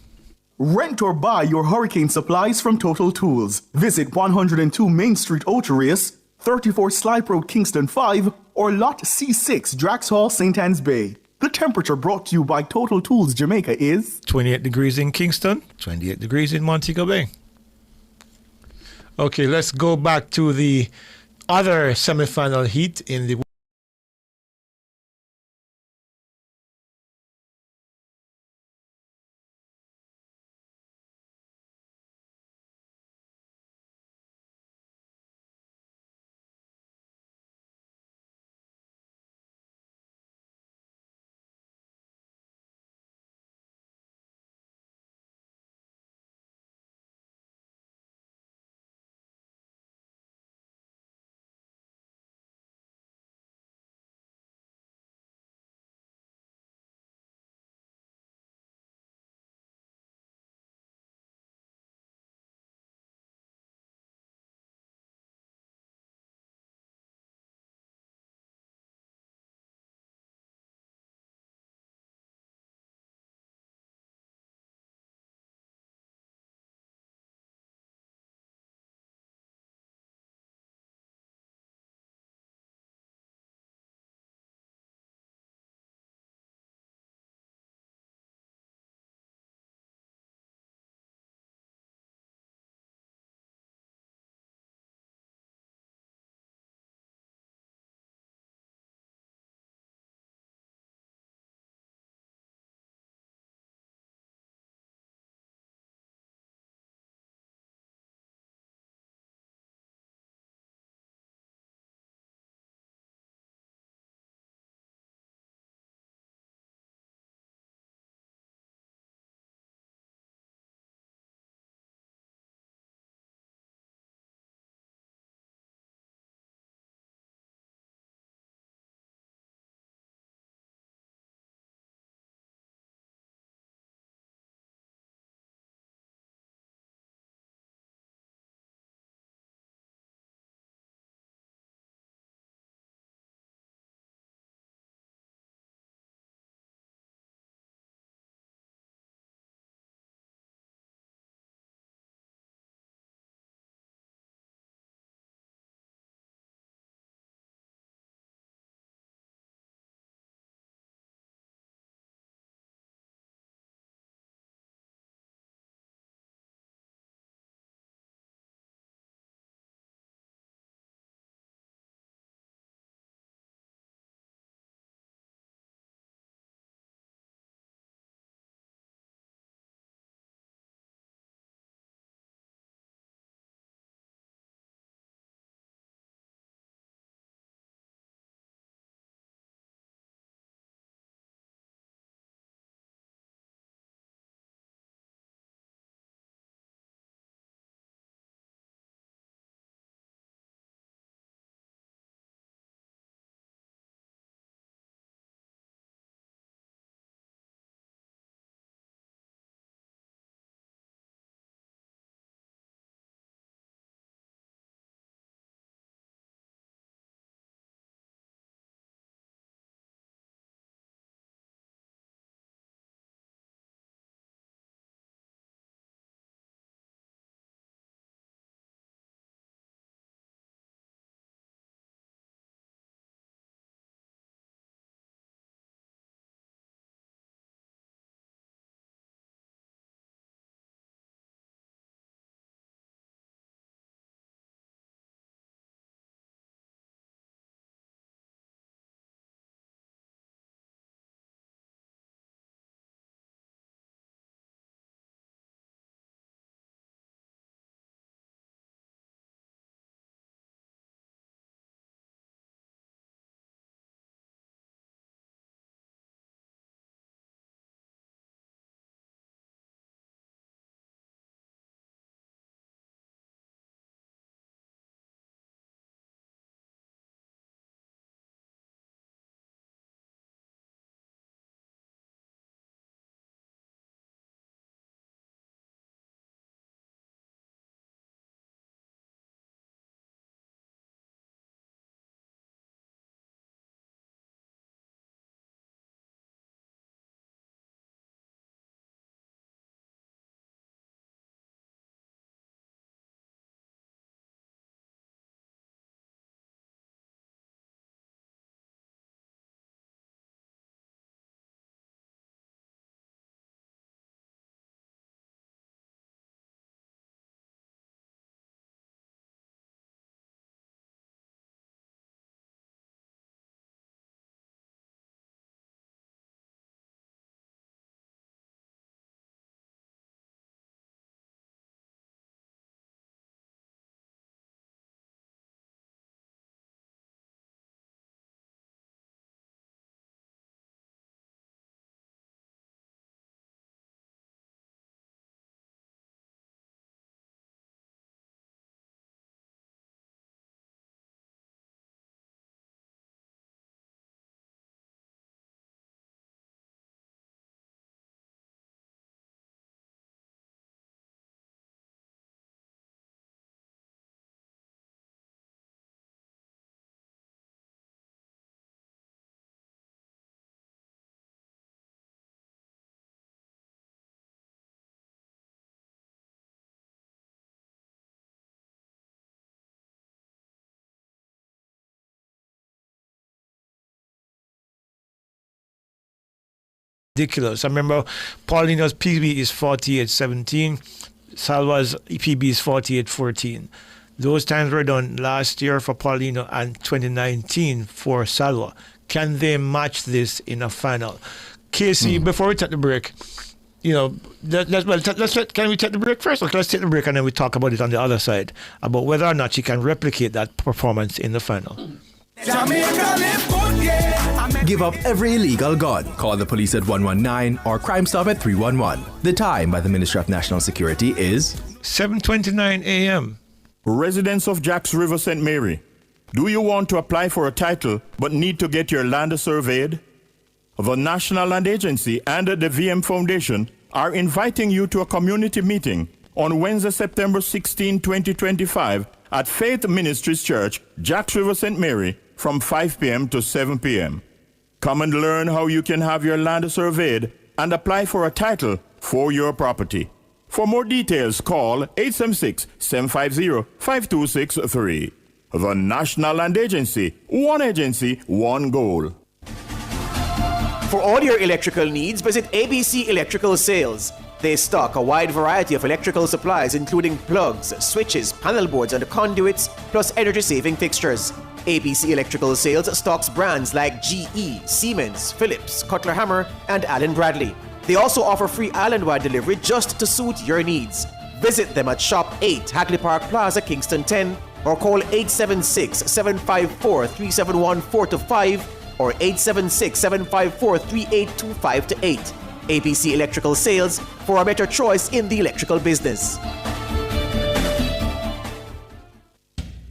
Rent or buy your hurricane supplies from Total Tools. Visit 102 Main Street, Oterius, 34 Slipe Road, Kingston 5, or Lot C6, Drax Hall, St. Anne's Bay. The temperature brought to you by Total Tools Jamaica is 28 degrees in Kingston, 28 degrees in Montego Bay. Okay, let's go back to the other semi-final heat in the ridiculous. I remember Paulino's PB is 48.17. Salva's PB is 48.14. Those times were done last year for Paulino and 2019 for Salva. Can they match this in a final? Casey, before we take the break, you know, can we take the break first? Okay, let's take the break and then we talk about it on the other side, about whether or not she can replicate that performance in the final. Give up every illegal gun. Call the police at 119 or Crime Stop at 311. The time by the Ministry of National Security is 7:29 a.m. Residents of Jacks River, St. Mary, do you want to apply for a title but need to get your land surveyed? The National Land Agency and the VM Foundation are inviting you to a community meeting on Wednesday, September 16, 2025 at Faith Ministries Church, Jacks River, St. Mary from 5 p.m. to 7 p.m. Come and learn how you can have your land surveyed and apply for a title for your property. For more details, call 876-750-5263. The National Land Agency, one goal. For all your electrical needs, visit ABC Electrical Sales. They stock a wide variety of electrical supplies including plugs, switches, panel boards, and conduits, plus energy-saving fixtures. ABC Electrical Sales stocks brands like GE, Siemens, Philips, Cutler Hammer, and Allen Bradley. They also offer free island-wide delivery just to suit your needs. Visit them at Shop 8, Hagley Park Plaza, Kingston 10, or call 876-754-3714-5 or 876-754-3825-8. ABC Electrical Sales, for a better choice in the electrical business.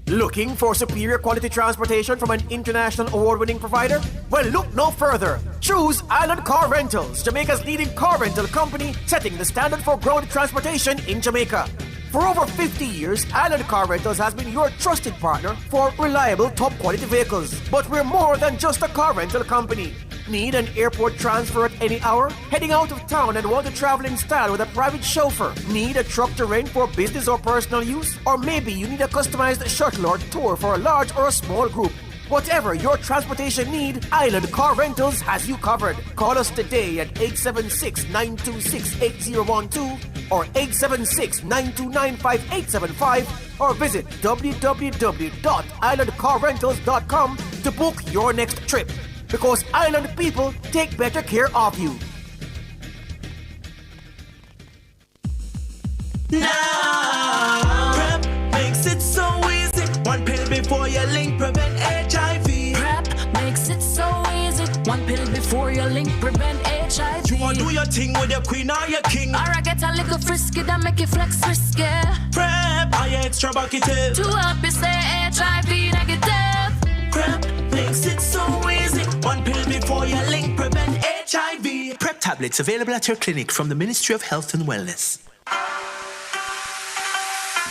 Looking for superior quality transportation from an international award-winning provider? Well, look no further. Choose Island Car Rentals, Jamaica's leading car rental company, setting the standard for road transportation in Jamaica. For over 50 years, Island Car Rentals has been your trusted partner for reliable, top-quality vehicles. But we're more than just a car rental company. Need an airport transfer at any hour? Heading out of town and want to travel in style with a private chauffeur? Need a truck to rent for business or personal use? Or maybe you need a customized shuttle or tour for a large or a small group? Whatever your transportation need, Island Car Rentals has you covered. Call us today at 876-926-8012 or 876-929-5875 or visit www.islandcarrentals.com to book your next trip. Because Island people take better care of you. Now, PrEP makes it so easy. One pill before you link, prevent HIV. PrEP makes it so easy. One pill before you link, prevent HIV. You want to do your thing with your queen or your king. Or I get a little frisky that make you flex frisky. PrEP, are you extra bucketed? To help you stay HIV negative. PrEP makes it so easy. One pill before you link, prevent HIV. PrEP tablets available at your clinic from the Ministry of Health and Wellness.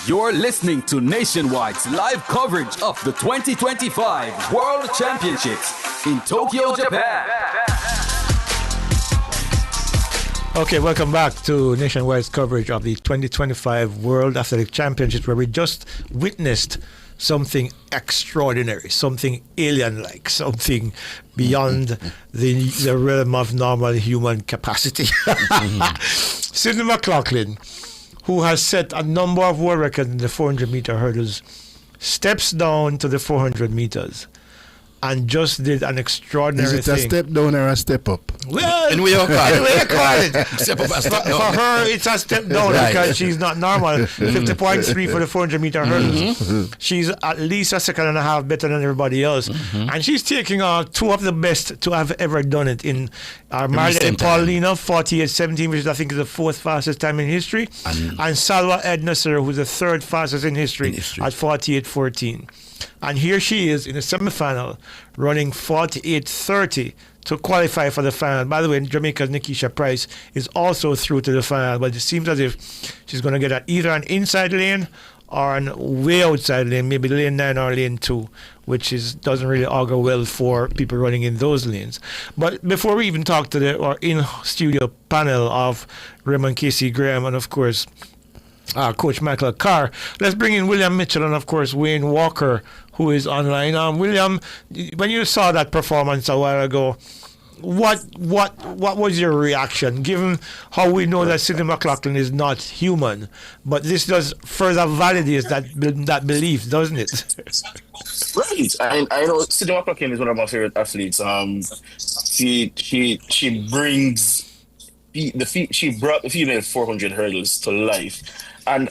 You're listening to Nationwide's live coverage of the 2025 World Championships in Tokyo, Japan. Okay, welcome back to Nationwide's coverage of the 2025 World Athletic Championships, where we just witnessed something extraordinary, something alien-like, something beyond the realm of normal human capacity. Sidney McLaughlin, who has set a number of world records in the 400-meter hurdles, steps down to the 400 meters and just did an extraordinary thing. Is it a step down or a step up? Well, and we all call it. Step up, step down. For her, it's a step down because she's not normal. 50.3 for the 400-meter hurdles. She's at least a second and a half better than everybody else. And she's taking two of the best to have ever done it in Marlene Paulino, 48.17, which I think is the fourth fastest time in history, and Salwa Ednasser, who's the third fastest in history. At 48.14. And here she is in the semifinal, running 48.30 to qualify for the final. By the way, Jamaica's Nikisha Price is also through to the final, but it seems as if she's going to get either an inside lane or an way outside lane, maybe lane 9 or lane 2, which doesn't really augur well for people running in those lanes. But before we even talk to our in-studio panel of Raymond Casey Graham and, of course, Coach Michael Carr, let's bring in William Mitchell and, of course, Wayne Walker, who is online. William, when you saw that performance a while ago, what was your reaction, given how we know that Sidney McLaughlin is not human, but this does further validate that belief, doesn't it? Right. I know Sidney McLaughlin is one of my favorite athletes. She brings she brought the female 400 hurdles to life, and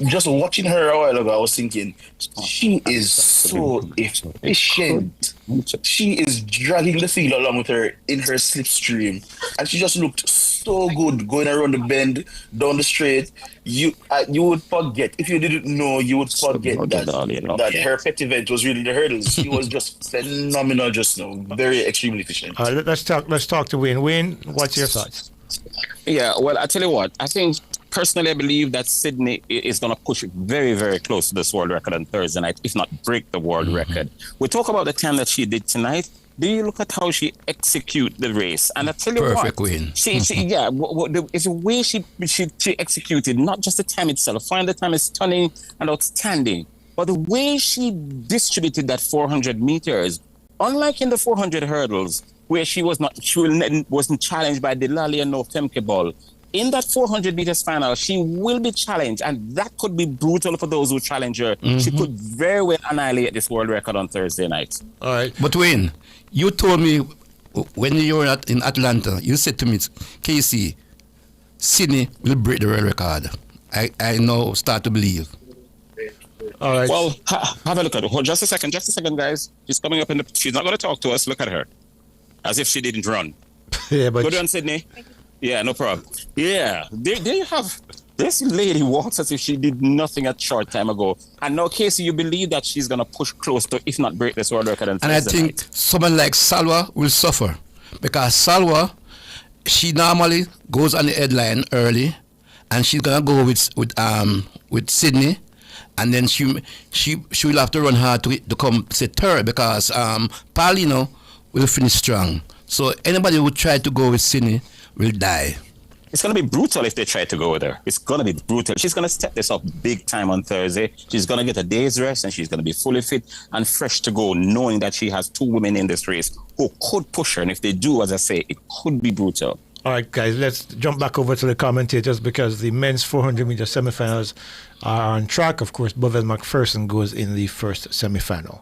just watching her a while ago, I was thinking she is so efficient. She is dragging the field along with her in her slipstream, and she just looked so good going around the bend, down the straight. You would forget, if you didn't know, you would forget that her pet event was really the hurdles. She was just phenomenal just now, very extremely efficient. Let's talk to Wayne. Wayne, what's your thoughts? Yeah, well, I tell you what, I think personally, I believe that Sydney is going to push very, very close to this world record on Thursday night, if not break the world record. We talk about the time that she did tonight. Do you look at how she execute the race? And I tell you Perfect what, win. it's the way she executed, not just the time itself. Find the time is stunning and outstanding, but the way she distributed that 400 meters, unlike in the 400 hurdles, where she wasn't challenged by Delali and no Femke Ball. In that 400 meters final, she will be challenged, and that could be brutal for those who challenge her. She could very well annihilate this world record on Thursday night. All right. But Wayne, you told me when you were in Atlanta, you said to me, KC, Sydney will break the world record. I now start to believe. All right. Well, have a look at her. Hold just a second, guys. She's coming up she's not going to talk to us. Look at her. As if she didn't run. Yeah, but Good on, Sydney. Yeah, no problem. Yeah, there you have. This lady walks as if she did nothing a short time ago. And now, Casey, you believe that she's going to push close to, if not break this world record. And I think someone like Salwa will suffer. Because Salwa, she normally goes on the headline early. And she's going to go with Sydney. And then she will have to run hard to come say third. Because Paulino will finish strong. So anybody who try to go with Sydney will die. It's going to be brutal if they try to go with her. It's going to be brutal. She's going to step this up big time on Thursday. She's going to get a day's rest, and she's going to be fully fit and fresh to go, knowing that she has two women in this race who could push her. And if they do, as I say, it could be brutal. All right, guys, let's jump back over to the commentators because the men's 400-meter semifinals are on track. Of course, Bovell McPherson goes in the first semifinal.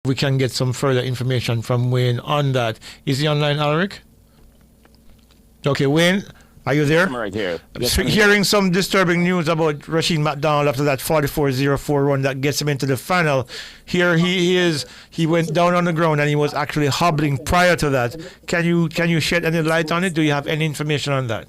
we can get some further information from Wayne on that. Is he online, Alric? Okay, Wayne, are you there? I'm right here. Yes, Hearing some disturbing news about Rashid McDonald after that 44-04 run that gets him into the final. Here he is. He went down on the ground and he was actually hobbling prior to that. Can you shed any light on it? Do you have any information on that?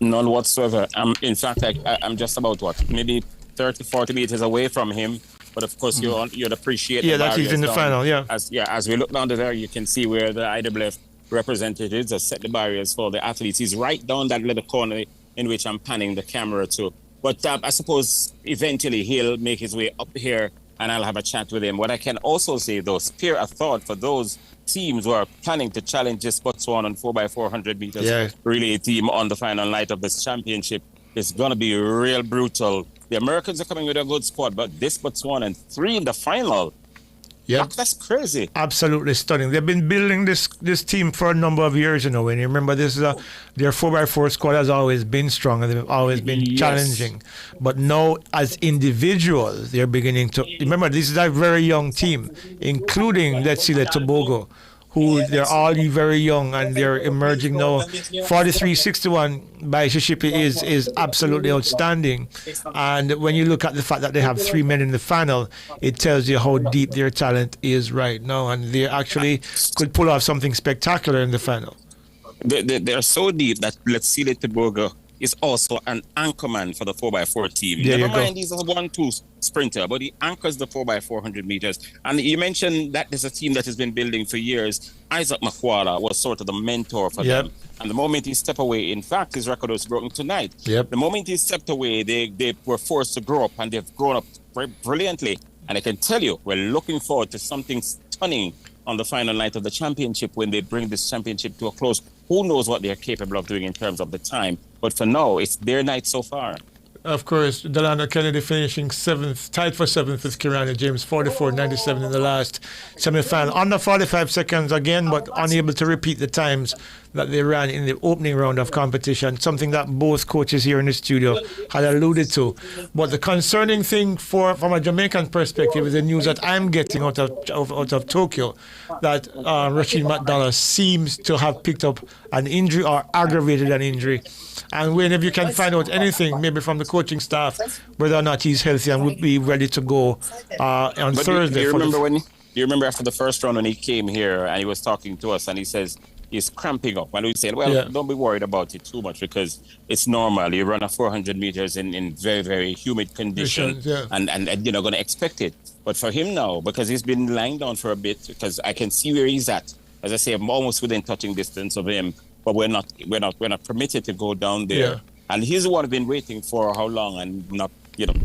None whatsoever. In fact, I'm just about maybe 30, 40 meters away from him. But of course, you'd appreciate. Yeah, that he's in the final. Yeah. As we look down there, you can see where the IWF representatives have set the barriers for the athletes. He's right down that little corner in which I'm panning the camera to. But I suppose eventually he'll make his way up here and I'll have a chat with him. What I can also say, though, spare a thought for those teams who are planning to challenge this Botswana on 4x400 meters relay team on the final night of this championship. It's going to be real brutal. The Americans are coming with a good squad, but this Botswana and 3 in the final. Yeah, that's crazy. Absolutely stunning. They've been building this team for a number of years, you know. And you remember, this is their 4x4 squad has always been strong and they've always been challenging. But now, as individuals, they're beginning to remember. This is a very young team, including let's see, the Tobago, who they're all very young and they're emerging now. 43-61 by Shishipi is absolutely outstanding. And when you look at the fact that they have 3 men in the final, it tells you how deep their talent is right now. And they actually could pull off something spectacular in the final. They're so deep that let's see, the Tobago is also an anchorman for the 4x4 team. Never mind, he's a 1-2 sprinter, but he anchors the 4x400 meters. And you mentioned that there's a team that has been building for years. Isaac Makwala was sort of the mentor for them. And the moment he stepped away, in fact, his record was broken tonight. The moment he stepped away, they were forced to grow up, and they've grown up very brilliantly. And I can tell you, we're looking forward to something stunning on the final night of the championship when they bring this championship to a close. Who knows what they're capable of doing in terms of the time? But for now, it's their night so far. Of course, Delano Kennedy finishing 7th, tied for 7th with Kirani James, 44.97 in the last semi-final. Under 45 seconds again, but unable to repeat the times that they ran in the opening round of competition, something that both coaches here in the studio had alluded to. But the concerning thing from a Jamaican perspective is the news that I'm getting out of Tokyo, that Rashid McDonald seems to have picked up an injury or aggravated an injury. And when if you can find out anything, maybe from the coaching staff, whether or not he's healthy and would be ready to go on Thursday. Do you remember after the first round when he came here and he was talking to us and he says he's cramping up, and we said, well, don't be worried about it too much because it's normal. You run a 400 meters in very, very humid conditions, and you're not going to expect it. But for him now, because he's been lying down for a bit, because I can see where he's at. As I say, I'm almost within touching distance of him, but we're not permitted to go down there. And he's the one who's been waiting for how long, and not,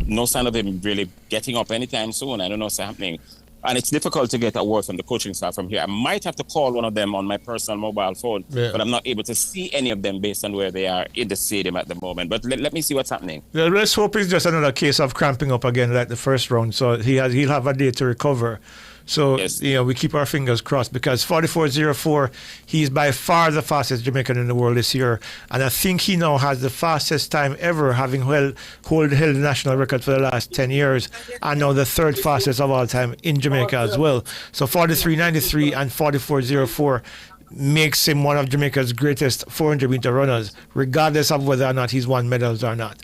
no sign of him really getting up anytime soon. I don't know what's happening. And it's difficult to get a word from the coaching staff from here. I might have to call one of them on my personal mobile phone, but I'm not able to see any of them based on where they are in the stadium at the moment. But let me see what's happening. Let's hope it's just another case of cramping up again like the first round. So he'll have a day to recover. So, we keep our fingers crossed, because 44.04, he's by far the fastest Jamaican in the world this year. And I think he now has the fastest time ever, having held the national record for the last 10 years, and now the 3rd fastest of all time in Jamaica as well. So 43.93 and 44.04 makes him one of Jamaica's greatest 400-meter runners, regardless of whether or not he's won medals or not.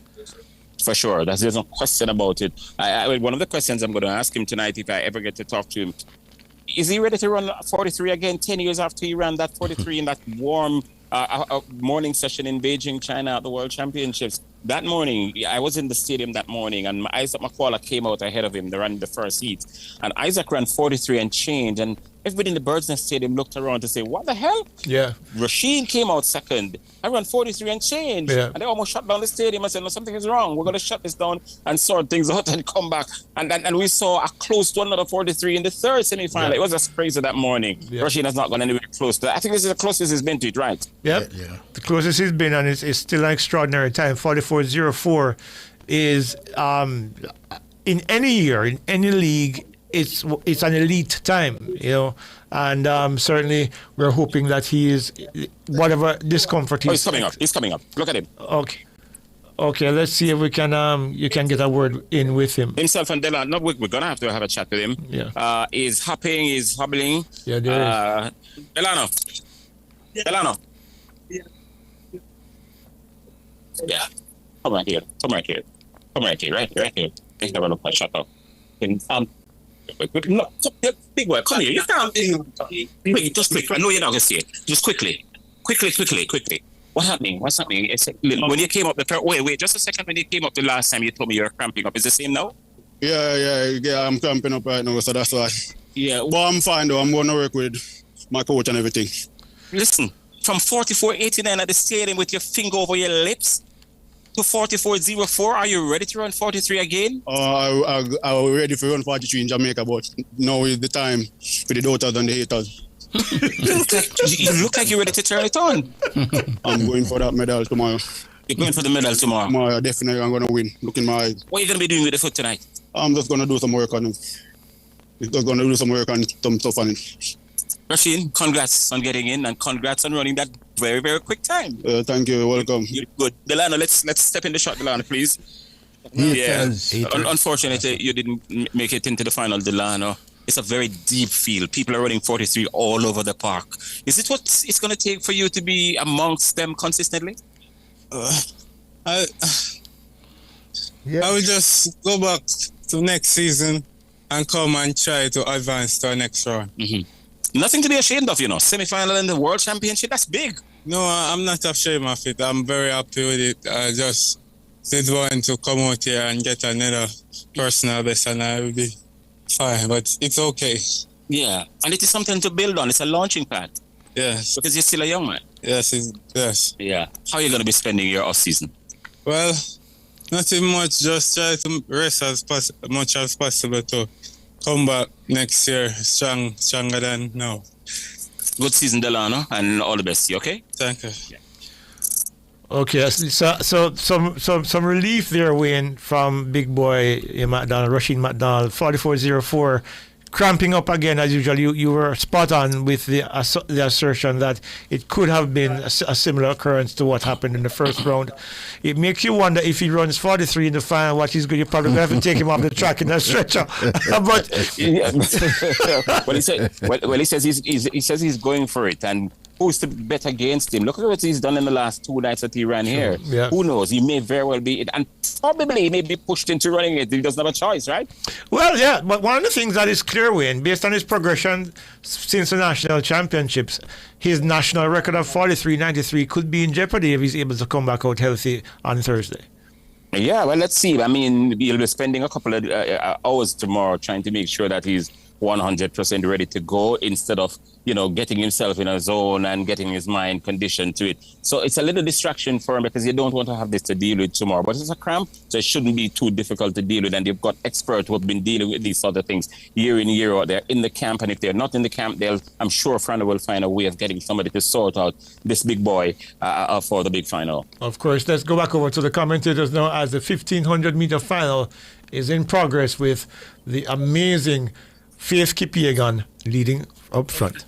For sure. There's no question about it. One of the questions I'm going to ask him tonight, if I ever get to talk to him, is he ready to run 43 again 10 years after he ran that 43 in that warm morning session in Beijing, China at the World Championships? That morning, I was in the stadium that morning, and Isaac Makwala came out ahead of him. They ran the first heat. And Isaac ran 43 and change, and everybody in the Bird's Nest Stadium looked around to say, what the hell? Yeah. Rashid came out second. I ran 43 and change. And they almost shut down the stadium. I said, no, something is wrong. We're going to shut this down and sort things out and come back. And we saw a close to another 43 in the 3rd semi-final. It was just crazy that morning. Rashid has not gone anywhere close to that. I think this is the closest he's been to it, right? Yep. The closest he's been, and it's still an extraordinary time. 44.04 is, in any year, in any league, it's an elite time, and certainly we're hoping that he is, whatever discomfort he's coming up. He's coming up. Look at him. Okay. Okay, let's see if we can you can get a word in with him. Himself and Delano, no, we're gonna have to have a chat with him. Yeah. He's hopping, he's hobbling. Yeah, there is. Delano. Delano. Yeah. Come right here. Come right here. Come right here. Right here. Let's have a look. Shut up. Look, big boy, come here. You can't. Wait, just quick. I know you're not gonna see it. Just quickly. Quickly. What's happening? When you came up the first, wait, just a second. When you came up the last time, you told me you were cramping up. Is the same now? Yeah, I'm cramping up right now, so that's why. Yeah. But I'm fine though. I'm going to work with my coach and everything. Listen, from 44.89 at the stadium with your finger over your lips to 44.04, are you ready to run 43 again? I was ready to run 43 in Jamaica, but now is the time for the doubters and the haters. You look like you're ready to turn it on. I'm going for that medal tomorrow. You're going for the medal tomorrow? Tomorrow, definitely I'm going to win. Look in my eyes. What are you going to be doing with the foot tonight? I'm just going to do some work on it. Just going to do some work on some stuff on it. Rasheen, congrats on getting in and congrats on running that very, very quick time. Thank you. Welcome. You're good. Delano, let's step in the shot, Delano, please. Unfortunately, you didn't make it into the final, Delano. It's a very deep field. People are running 43 all over the park. Is it what it's going to take for you to be amongst them consistently? I will just go back to next season and come and try to advance to our next round. Mm-hmm. Nothing to be ashamed of, Semi-final in the World Championship, that's big. No, I'm not ashamed of it. I'm very happy with it. I just did want to come out here and get another personal best, and I will be fine, but it's okay. Yeah, and it is something to build on. It's a launching pad. Yes. Because you're still a young man. Yes. Yeah. How are you going to be spending your off-season? Well, nothing much. Just try to rest as much as possible to come back next year stronger than now. Good season, Delano, and all the best to you, okay? Thank you. Yeah. Okay, so some relief there, Wayne, from big boy McDonald, Rasheen McDonald, 44.04, cramping up again as usual. You were spot on with the assertion that it could have been a similar occurrence to what happened in the first round. It makes you wonder if he runs 43 in the final, what he's going. You're probably going to have to take him off the track in that stretcher. But he says he's going for it, and who's to bet against him? Look at what he's done in the last 2 nights that he ran here. Yeah. Who knows? He may very well be, and probably he may be pushed into running it. He doesn't have a choice, right? Well, yeah, but one of the things that is clear, Wayne, based on his progression since the national championships, his national record of 43.93 could be in jeopardy if he's able to come back out healthy on Thursday. Yeah, well, let's see. I mean, he'll be spending a couple of hours tomorrow trying to make sure that he's 100% ready to go instead of, getting himself in a zone and getting his mind conditioned to it. So it's a little distraction for him because you don't want to have this to deal with tomorrow. But it's a cramp, so it shouldn't be too difficult to deal with. And you've got experts who have been dealing with these sort of things year in, year out. They're in the camp, and if they're not in the camp, I'm sure Franda will find a way of getting somebody to sort out this big boy for the big final. Of course, let's go back over to the commentators now as the 1,500-meter final is in progress with the amazing Faith Kipyegon leading up front.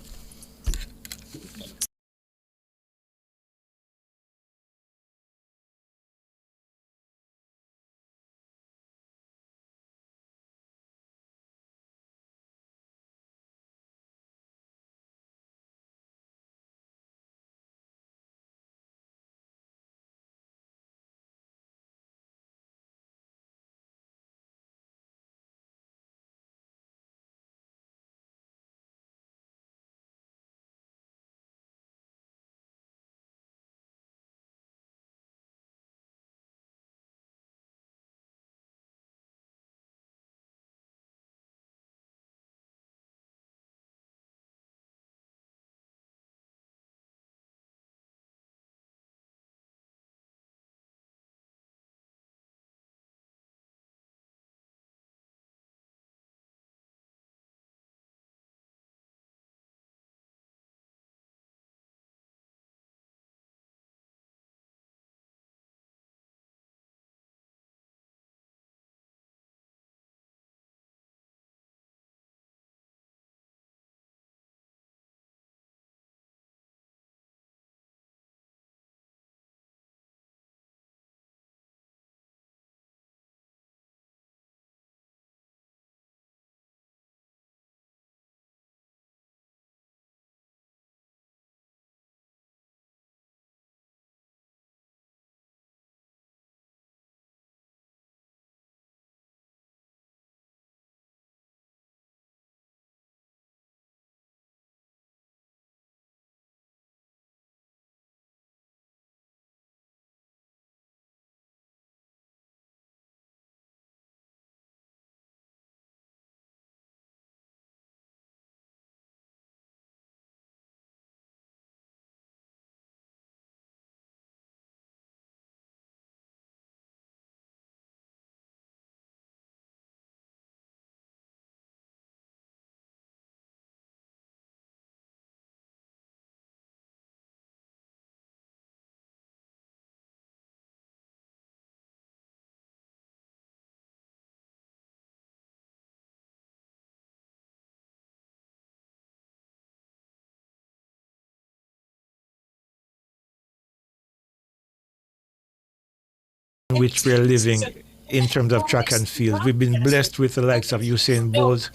which we're living in terms of track and field. We've been blessed with the likes of Usain Bolt.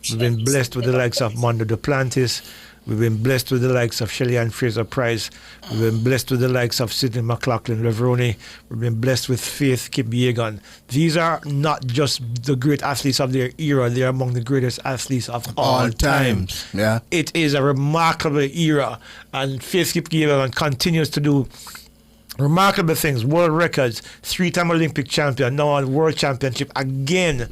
We've been blessed with the likes of Mondo Duplantis. We've been blessed with the likes of Shelly-Ann Fraser-Price. We've been blessed with the likes of Sidney McLaughlin-Levrone. We've been blessed with Faith Kipyegon. These are not just the great athletes of their era. They are among the greatest athletes of all time. Yeah. It is a remarkable era. And Faith Kipyegon continues to do remarkable things. World records, 3-time Olympic champion, now on World Championship again.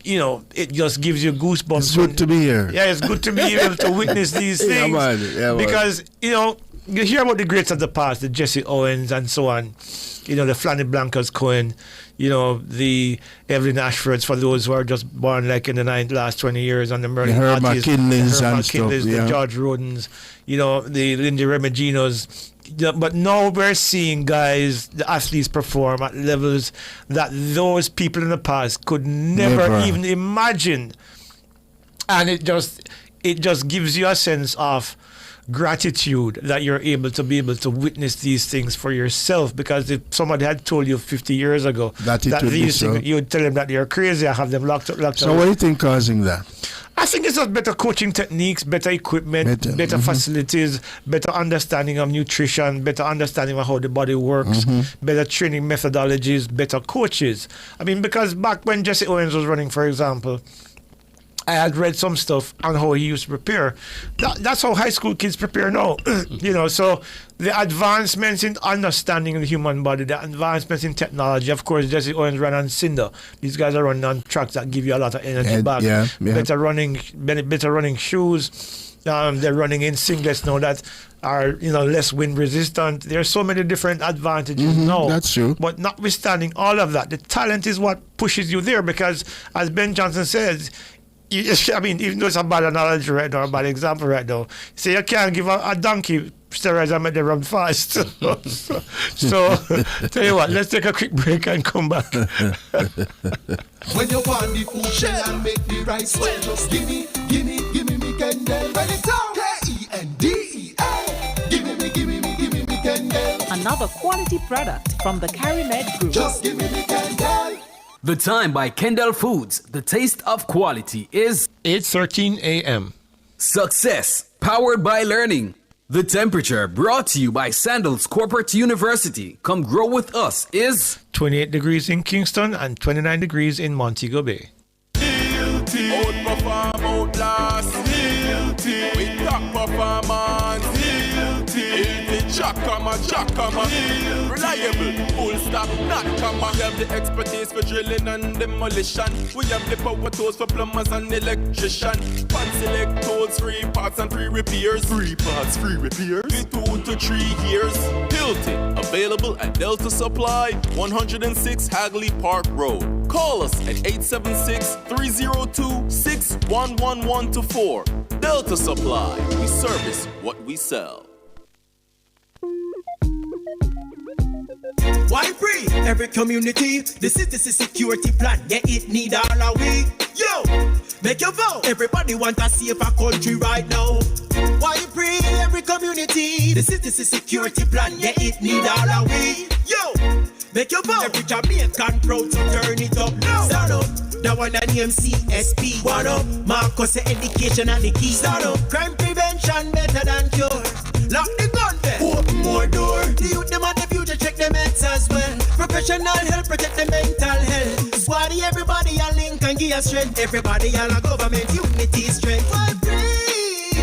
You know, it just gives you goosebumps. It's good to be here. Yeah, it's good to be able to witness these things. Yeah, man. Yeah, man. Because, you know, you hear about the greats of the past, the Jesse Owens and so on, you know, the Flanny Blancas-Cohen, you know, the Evelyn Ashfords, for those who are just born like in the last 20 years, and the Merlin Herb Artis, McKinleys the Herb and stuff, McKinleys, yeah. the George Rodens, you know, the Lindy Remiginos. Yeah, but now we're seeing guys, the athletes perform at levels that those people in the past could never even imagine. And it just gives you a sense of gratitude that you're able to witness these things for yourself, because if somebody had told you 50 years ago that these things, you would tell them that they're crazy. I have them locked up. So what do you think causing that? I think it's just better coaching techniques, better equipment, better facilities, better understanding of nutrition, better understanding of how the body works, better training methodologies, better coaches. I mean, because back when Jesse Owens was running, for example, I had read some stuff on how he used to prepare. That's how high school kids prepare now. You know, so the advancements in understanding the human body, the advancements in technology. Of course, Jesse Owens ran on Cinder. These guys are running on tracks that give you a lot of energy back. Better running shoes. They're running in singlets now that are, you know, less wind resistant. There are so many different advantages now. That's true. But notwithstanding all of that, the talent is what pushes you there, because as Ben Johnson says, I mean, even though it's a bad analogy right now, a bad example right now, say you can't give a donkey steroids and make them run fast. So tell you what, let's take a quick break and come back. When you want the food, share and make the rice well. Just give me me Kendall. When it's all Kendel. Give me Kendall. Another quality product from the Carimed Group. Just give me Kendall. The time by Kendall Foods, the taste of quality, is 8:13 a.m. Success, powered by learning. The temperature, brought to you by Sandals Corporate University. Come grow with us, is 28 degrees in Kingston and 29 degrees in Montego Bay. Outperform, outlast, with top performance, Jackama, reliable, full stop, not comma. We have the expertise for drilling and demolition. We have the power tools for plumbers and electrician. Pan select tools, free parts and free repairs. 3 to 3 years. Hilton, available at Delta Supply, 106 Hagley Park Road. Call us at 876-302-6111-4. Delta Supply, we service what we sell. Why free? Every community, the citizen security plan, yeah, it need all our we. Yo, make your vote. Everybody want a safer country right now. Why free? Every community, the citizen security plan, yeah, it need all our we. Yo, make your vote. Every Jamaican proud to turn it up. Stand up. That one and CSP. One up. Marcus education and the key. Stand up. Crime prevention better than cure. Lock the gun there. Open more door. The youth them at the future, check them heads as well. Professional help, protect the mental health. Squaddy, everybody a link and give us strength. Everybody all a government unity strength.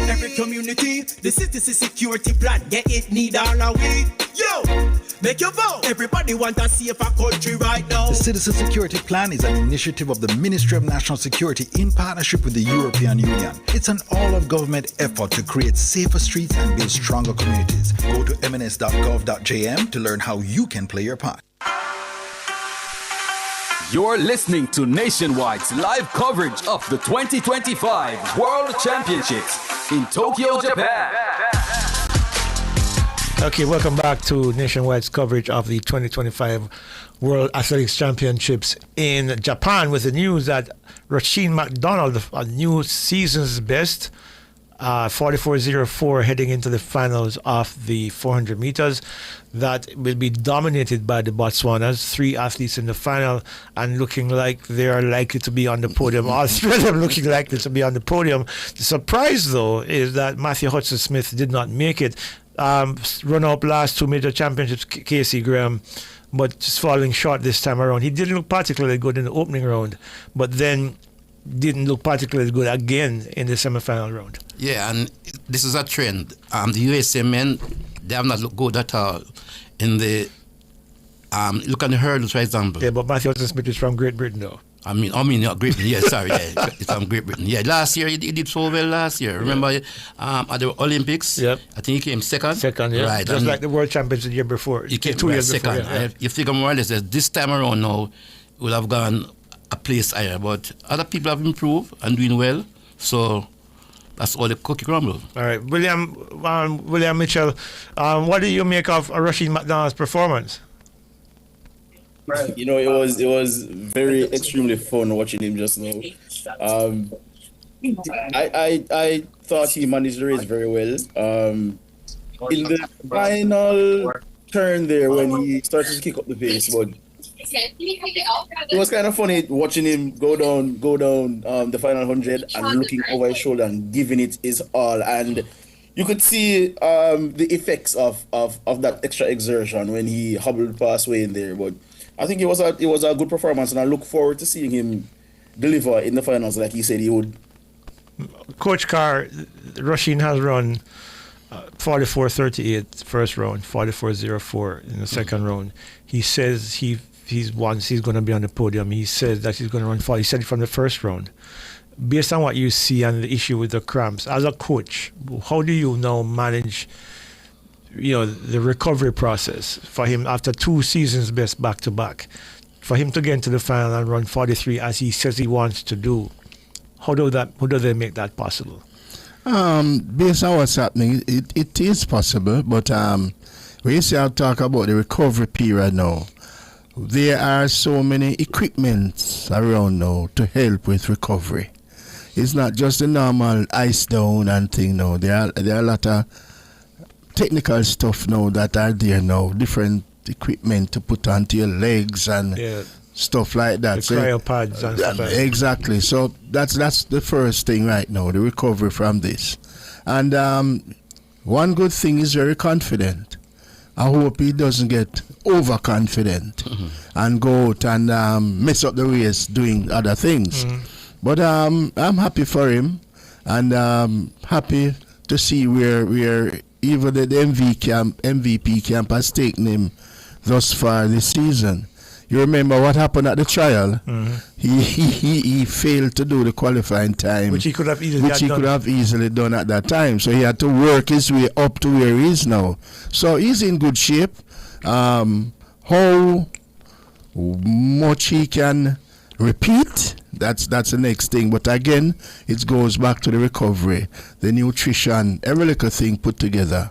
Every community, the citizen security plan, yeah, it need all our we. Yo, make your vote. Everybody want a safer country right now. The Citizen Security Plan is an initiative of the Ministry of National Security in partnership with the European Union. It's an all-of-government effort to create safer streets and build stronger communities. Go to mns.gov.jm to learn how you can play your part. You're listening to Nationwide's live coverage of the 2025 World Championships in Tokyo, Japan. Okay, welcome back to Nationwide's coverage of the 2025 World Athletics Championships in Japan, with the news that Roisin McDonald, a new season's best, 44.04 heading into the finals of the 400 meters. That will be dominated by the Botswanas, 3 athletes in the final and looking like they are likely to be on the podium. All 3 of them looking likely to be on the podium. The surprise, though, is that Matthew Hudson-Smith did not make it. Run up last 2 major championships, Casey Graham, but just falling short this time around. He didn't look particularly good in the opening round, but then didn't look particularly good again in the semi-final round. Yeah, and this is a trend. The USA men, they have not looked good at all in the look at the hurdles, for example. Yeah, but Matthew Hudson-Smith is from Great Britain, though. I mean, not Great Britain. Yeah, sorry, yeah, it's from Great Britain. Yeah, last year he did so well. Last year, remember at the Olympics? Yep. I think he came second. Second, yeah. Right, just like the World Champions the year before. He came 2 years second. before. Yeah. You figure more or less that this time around now, we'll have gone a place higher. But other people have improved and doing well. So that's all the cookie crumble. All right, William Mitchell, what do you make of Rashid McDonald's performance? You know, it was very extremely fun watching him just now. I thought he managed the race very well. In the final turn there when he started to kick up the pace, but it was kind of funny watching him go down the final 100 and looking over his shoulder and giving it his all. And you could see the effects of that extra exertion when he hobbled past Wayne there. But I think it was a good performance, and I look forward to seeing him deliver in the finals like he said he would. Coach Carr, Rasheen has run 44.38 first round, 44.04 in the second round. He says he's going to be on the podium. He says that he's going to run 40. He said it from the first round. Based on what you see and the issue with the cramps, as a coach, how do you now manage the recovery process for him after 2 seasons best back to back, for him to get into the final and run 43 as he says he wants to do? How do they make that possible? Based on what's happening, it is possible, but when you say I talk about the recovery period now, there are so many equipments around now to help with recovery. It's not just the normal ice down and thing now. There are a lot of technical stuff now that are there now, different equipment to put onto your legs and stuff like that. The cryopads and stuff like that. Exactly. So that's the first thing right now, the recovery from this. And one good thing is very confident. I hope he doesn't get overconfident and go out and mess up the race doing other things. But I'm happy for him, and happy to see where even the MVP camp has taken him thus far this season. You remember what happened at the trial? He failed to do the qualifying time, which he could have easily done at that time. So he had to work his way up to where he is now. So he's in good shape. How much he can repeat, that's the next thing. But again, it goes back to the recovery, the nutrition, every little thing put together.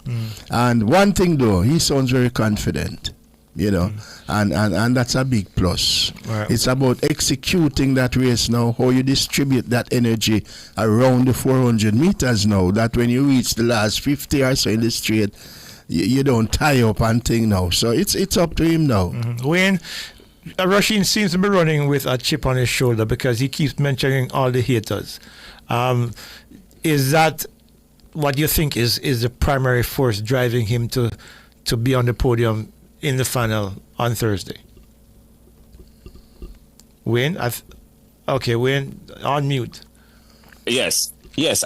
And one thing though, he sounds very confident, and that's a big plus. Right. It's about executing that race now, how you distribute that energy around the 400 meters now, that when you reach the last 50 or so in the straight, you don't tie up and thing now. So it's up to him now. Wayne, Rasheen seems to be running with a chip on his shoulder because he keeps mentioning all the haters. Is that what you think is the primary force driving him to be on the podium in the final on Thursday? Wayne? Wayne, on mute. Yes,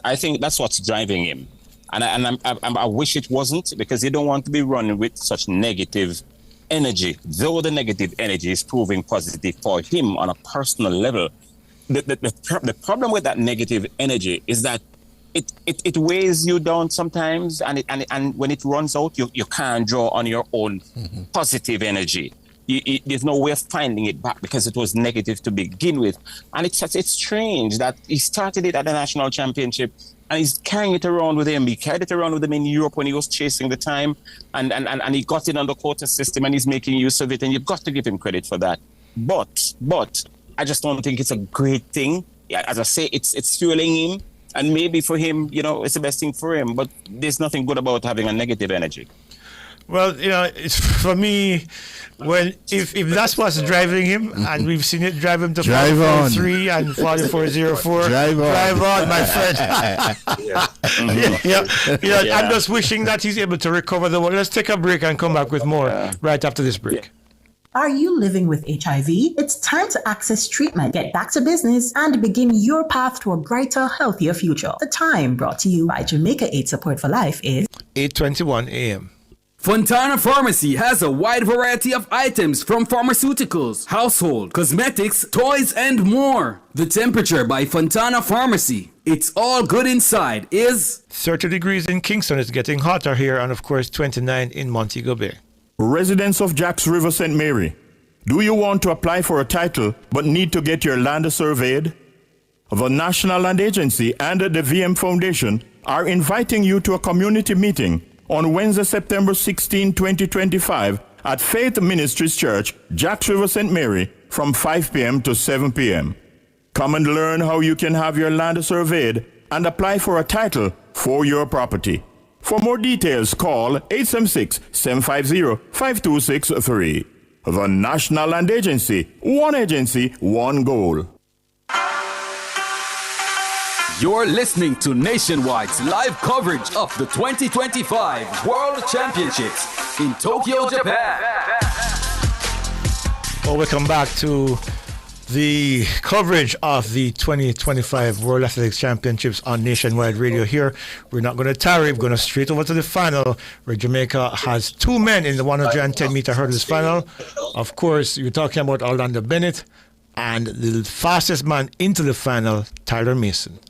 I think that's what's driving him. And I wish it wasn't, because you don't want to be running with such negative energy, though the negative energy is proving positive for him on a personal level. The problem with that negative energy is that it weighs you down sometimes, and when it runs out, you can't draw on your own positive energy. There's no way of finding it back because it was negative to begin with. And it's strange that he started it at the national championship and he's carrying it around with him. He carried it around with him in Europe when he was chasing the time, and he got it on the quota system and he's making use of it, and you've got to give him credit for that. But I just don't think it's a great thing. As I say, it's fueling him And maybe for him, it's the best thing for him. But there's nothing good about having a negative energy. Well, it's for me, if that's what's driving him, and we've seen it drive him to 44.3 and 44.04, drive on, my friend. I'm just wishing that he's able to recover the one. Let's take a break and come back with more right after this break. Are you living with HIV? It's time to access treatment, get back to business, and begin your path to a brighter, healthier future. The Time, brought to you by Jamaica AIDS Support for Life, is 8:21 a.m. Fontana Pharmacy has a wide variety of items from pharmaceuticals, household, cosmetics, toys, and more. The Temperature by Fontana Pharmacy. It's all good inside is 30 degrees in Kingston. It's getting hotter here, and of course 29 in Montego Bay. Residents of Jacks River St. Mary, do you want to apply for a title but need to get your land surveyed? The National Land Agency and the VM Foundation are inviting you to a community meeting on Wednesday, September 16, 2025 at Faith Ministries Church, Jacks River St. Mary from 5 p.m. to 7 p.m. Come and learn how you can have your land surveyed and apply for a title for your property. For more details, call 876-750-5263. The National Land Agency, one goal. You're listening to Nationwide's live coverage of the 2025 World Championships in Tokyo, Japan. Well, welcome back to the coverage of the 2025 World Athletics Championships on Nationwide Radio here. We're not going to tarry. We're going to straight over to the final, where Jamaica has two men in the 110-meter hurdles final. Of course, you're talking about Orlando Bennett and the fastest man into the final, Tyler Mason.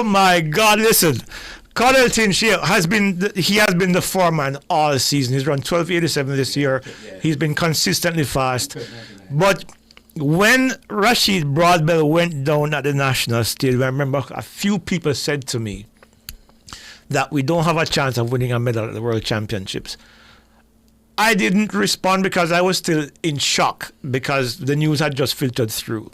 my God! Listen, Cordell Tinch has been the foreman all season. He's run 12:87 this year. He's been consistently fast, but when Rashid Broadbell went down at the national stage, I remember a few people said to me that we don't have a chance of winning a medal at the World Championships. I didn't respond because I was still in shock because the news had just filtered through.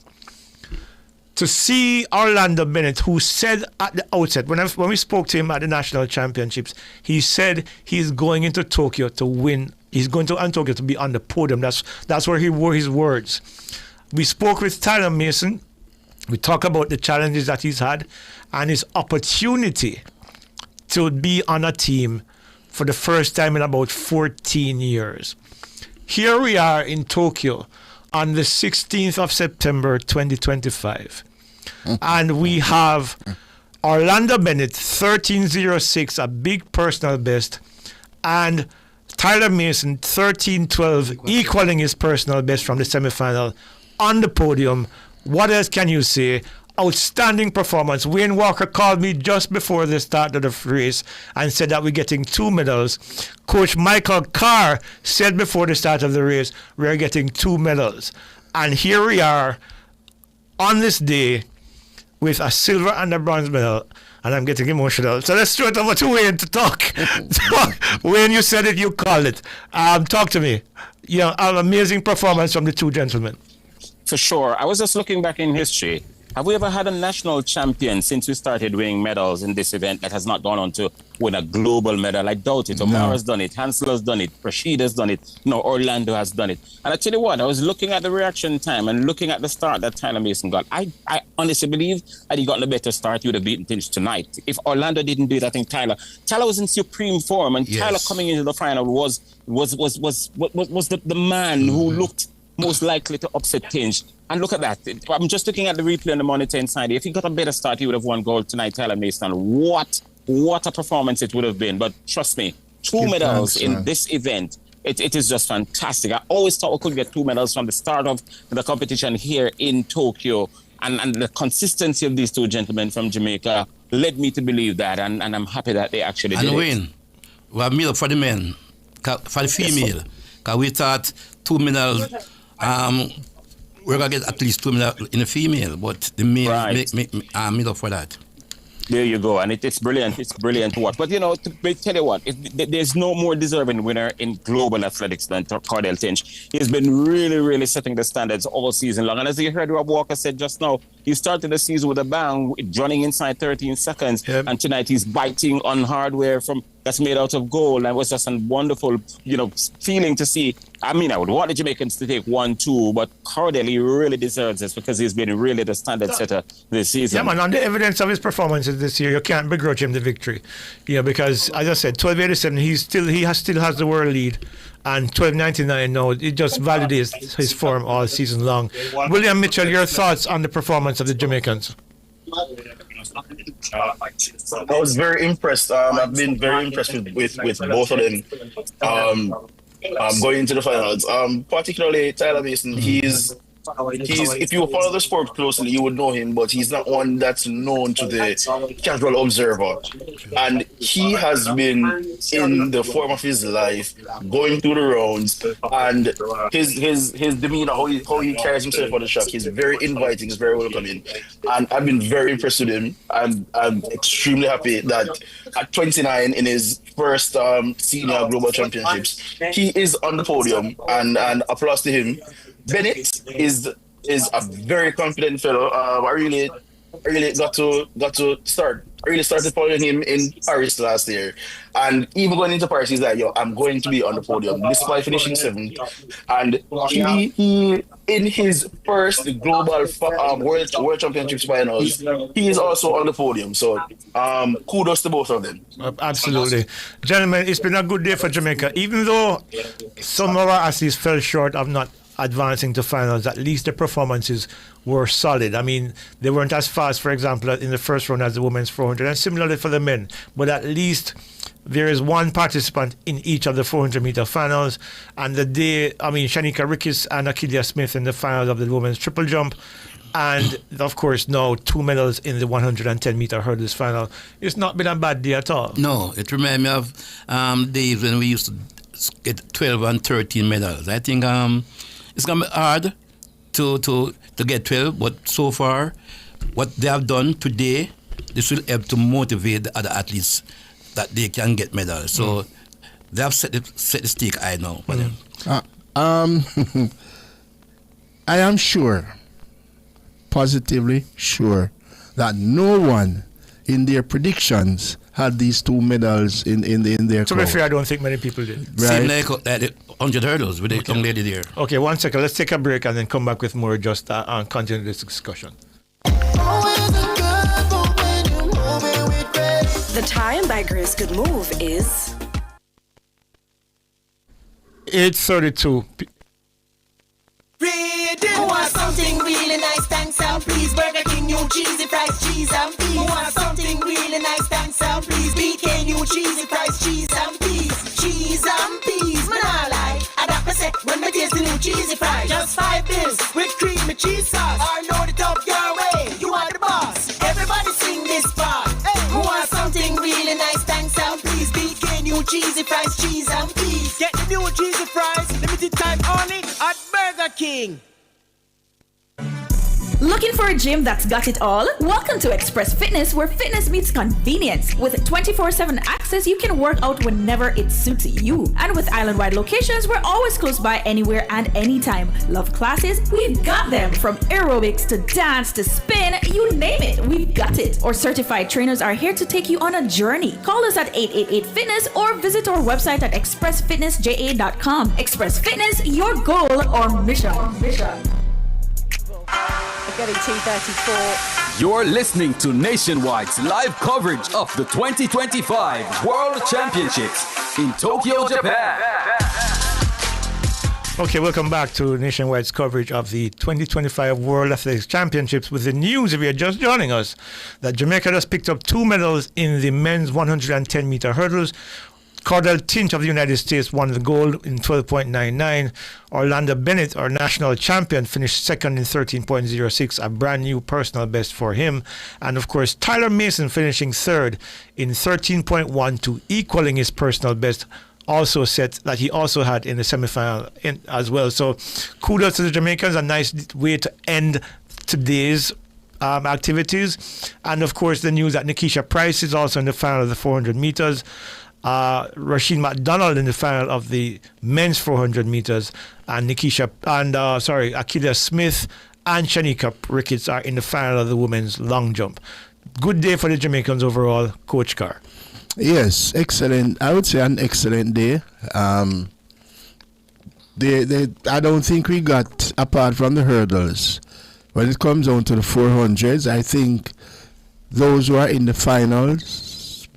To see Orlando Bennett, who said at the outset, when we spoke to him at the national championships, he said he's going into Tokyo to win. He's going to Tokyo to be on the podium. That's where he wore his words. We spoke with Tyler Mason. We talked about the challenges that he's had and his opportunity to be on a team for the first time in about 14 years. Here we are in Tokyo on the 16th of September 2025. And we have Orlando Bennett, 13:06, a big personal best, and Tyler Mason, 13:12, equaling his personal best from the semifinal on the podium. What else can you say? Outstanding performance. Wayne Walker called me just before the start of the race and said that we're getting 2 medals. Coach Michael Carr said before the start of the race, we're getting 2 medals. And here we are on this day with a silver and a bronze medal. And I'm getting emotional. So let's throw it over to Wayne to talk. Wayne, you said it, you called it. Talk to me. An amazing performance from the two gentlemen. For sure. I was just looking back in history. Have we ever had a national champion since we started winning medals in this event that has not gone on to win a global medal? I doubt it. Omar has done it. Hansel has done it. Rashid has done it. No, Orlando has done it. And I tell you what, I was looking at the reaction time and looking at the start that Tyler Mason got. I honestly believe had he gotten a better start, he would have beaten Tinch tonight. If Orlando didn't do it, I think Tyler was in supreme form, and Tyler coming into the final was the man who looked most likely to upset Tinch. And look at that. I'm just looking at the replay on the monitor inside. If he got a better start, he would have won gold tonight, Tyler Mason. What a performance it would have been. But trust me, 2 medals in this event, it is just fantastic. I always thought we could get 2 medals from the start of the competition here in Tokyo. And the consistency of these two gentlemen from Jamaica led me to believe that. And I'm happy that they actually did it. And Wayne, we have medal for the men, for the female. Because we thought 2 medals... we're going to get at least 2 medals in a female, but the male make up for that. There you go. And it's brilliant. It's brilliant to watch. But, to tell you what, there's no more deserving winner in global athletics than Cordell Tinch. He's been really, really setting the standards all season long. And as you heard Rob Walker said just now, he started the season with a bang, running inside 13 seconds. Yep. And tonight he's biting on hardware that's made out of gold. And it was just a wonderful, feeling to see. I mean, I would want the Jamaicans to take 1-2, but Cordell, he really deserves this because he's been really the standard setter this season. Yeah, man, on the evidence of his performances this year, you can't begrudge him the victory. Because, as I said, 12:87, he still has the world lead. And 12:99 now, it just validates his form all season long. William Mitchell, your thoughts on the performance of the Jamaicans? I was very impressed. I've been very impressed with both of them going into the finals. Particularly Tyler Mason. He's if you follow the sport closely, you would know him, but he's not one that's known to the casual observer. And he has been in the form of his life, going through the rounds, and his demeanor, how he carries himself on the track, he's very inviting, he's very welcoming. And I've been very impressed with him. And I'm extremely happy that at 29 in his first senior global championships, he is on the podium, and applause to him. Bennett is a very confident fellow. I really got to start. I really started following him in Paris last year, and even going into Paris, he's like, I'm going to be on the podium despite finishing 7th. And he in his first global world championships finals, he is also on the podium. So kudos to both of them. Absolutely, gentlemen. It's been a good day for Jamaica, even though some of our athletes fell short of not advancing to finals. At least the performances were solid. I mean, they weren't as fast, for example, in the first round as the women's 400, and similarly for the men. But at least there is one participant in each of the 400-meter finals. And Shanika Ricketts and Akeelia Smith in the finals of the women's triple jump. And of course, now 2 medals in the 110-meter hurdles final. It's not been a bad day at all. No, it reminds me of days when we used to get 12 and 13 medals. I think it's going to be hard to get 12, but so far, what they have done today, this will help to motivate the other athletes that they can get medals. So they have set the stake high now for them. I am sure, positively sure, that no one in their predictions had these 2 medals in their To be fair, I don't think many people did. Same like the 100 hurdles with the young lady there. Okay, 1 second. Let's take a break and then come back with more just and continue this discussion. The time by Grace Good Move is 8:32. Who want something really nice, thanks and please. Burger King, new cheesy fries, cheese and peas. Who want something really nice, thanks and please. BK, new cheesy fries, cheese and peas. Cheese and peas, man I like. I got my set when I taste the new cheesy fries. Just 5 bills with creamy cheese sauce. I know it up your way, you are the boss. Everybody sing this part. Who want something really nice, thanks and please. BK, new cheesy fries, cheese and peas. Get the new cheesy fries, limited time only at Burger King. Looking for a gym that's got it all? Welcome to Express Fitness, where fitness meets convenience. With 24/7 access, you can work out whenever it suits you. And with island-wide locations, we're always close by anywhere and anytime. Love classes? We've got them. From aerobics to dance to spin, you name it, we've got it. Our certified trainers are here to take you on a journey. Call us at 888-FITNESS or visit our website at expressfitnessja.com. Express Fitness, your goal or mission. Getting T34. You're listening to Nationwide's live coverage of the 2025 World Championships in Tokyo, Japan. Okay, welcome back to Nationwide's coverage of the 2025 World Athletics Championships with the news, if you're just joining us, that Jamaica just picked up 2 medals in the men's 110-meter hurdles. Cordell Tinch of the United States won the gold in 12.99. Orlando Bennett, our national champion, finished second in 13.06, a brand new personal best for him. And of course, Tyler Mason finishing third in 13.12, equaling his personal best, also set that he also had in the semifinal as well. So kudos to the Jamaicans, a nice way to end today's activities. And of course, the news that Nikisha Price is also in the final of the 400 meters. Rashid McDonald in the final of the men's 400 meters, and Akilia Smith and Shanika Ricketts are in the final of the women's long jump. Good day for the Jamaicans overall, Coach Carr. Yes, excellent. I would say an excellent day. I don't think we got, apart from the hurdles, when it comes down to the 400s, I think those who are in the finals,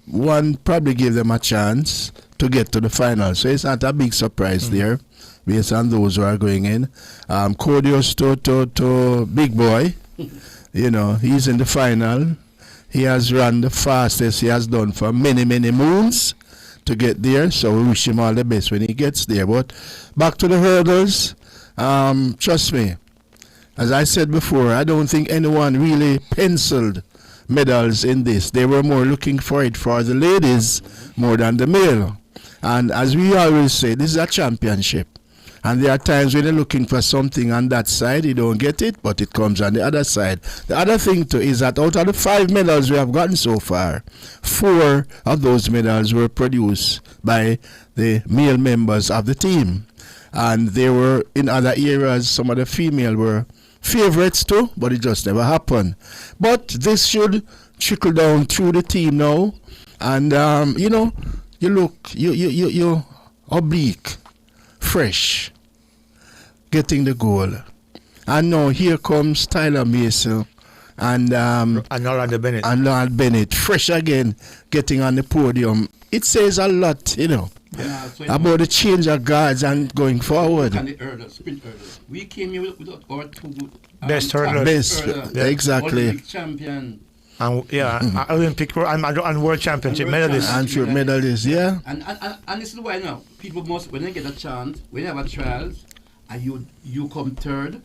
one probably gave them a chance to get to the final. So it's not a big surprise there based on those who are going in. Kodios to Big Boy, he's in the final. He has run the fastest he has done for many, many moons to get there. So we wish him all the best when he gets there. But back to the hurdles, trust me, as I said before, I don't think anyone really penciled medals in this. They were more looking for it for the ladies more than the male. And as we always say, this is a championship. And there are times when you're looking for something on that side, you don't get it, but it comes on the other side. The other thing too is that out of the 5 medals we have gotten so far, 4 of those medals were produced by the male members of the team. And they were in other areas, some of the female were favorites too, but it just never happened. But this should trickle down through the team now, and you oblique, fresh, getting the goal, and now here comes Tyler Mason and Orlando Bennett, fresh again, getting on the podium. It says a lot, about the change of guards and going forward. Sprint hurdles. We came here with our 2 best hurdlers. Exactly. Olympic champion. And Olympic and world championship medalists. And medalists, yeah. And this is why now people must, when they get a chance, when you have a trials, and you come third,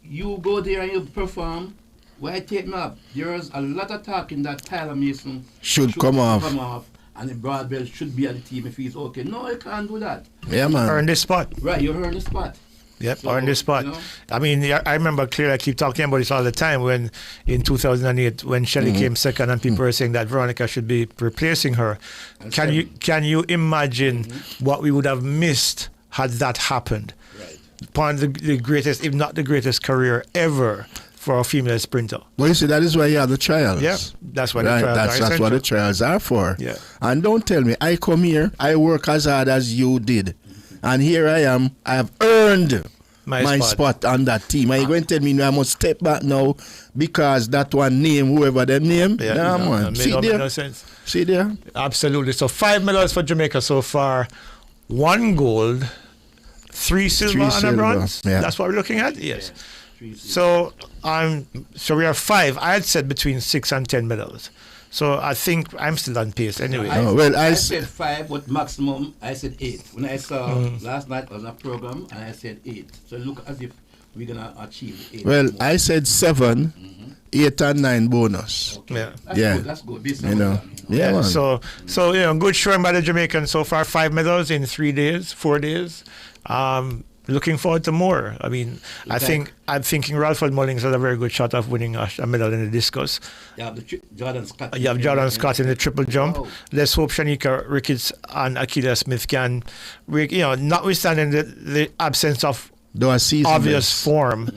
you go there and you perform, why take me up? There's a lot of talking that Tyler Mason Should come off. And the Broad Belt should be on the team if he's okay. No, you can't do that. Yeah, man. Earn this spot. Right, you earn the spot. Yep, So, earn this spot. you know. I mean, I remember clearly, I keep talking about this all the time, when in 2008, when Shelley came second and people were saying that Veronica should be replacing her. Can you imagine what we would have missed had that happened? Right. Upon the greatest, if not the greatest career ever for a female sprinter. Well, you see, that is why you have the trials. Yeah, that's what right? the trials are. That's what the essential. trials are for. Yeah. And don't tell me, I come here, I work as hard as you did. And here I am, I have earned my spot on that team. Are you going to tell me I must step back now because that one name, whoever them name? Yeah, nah, no, man. it See made there? no sense. See there? Absolutely. So 5 medals for Jamaica so far, 1 gold, 3 silver and a silver, bronze. yeah. That's what we're looking at. Yes. So so we are 5. I had said between 6 and 10 medals. So I think I'm still on pace anyway. I said 5, but maximum I said 8. When I saw last night was a program, and I said 8. So look as if we're gonna achieve 8. Well, I said 7, 8 and 9 bonus. Okay. Yeah. That's good. That's good. Based on You know. that. Yeah, man. So good showing by the Jamaicans so far. 5 medals in 4 days. Looking forward to more. I mean, I'm thinking Ralford Mullings has a very good shot of winning a medal in the discus. You have Jordan Scott. You have Jordan Scott in the triple jump. Wow. Let's hope Shanika Ricketts and Akila Smith can, notwithstanding the absence of obvious form,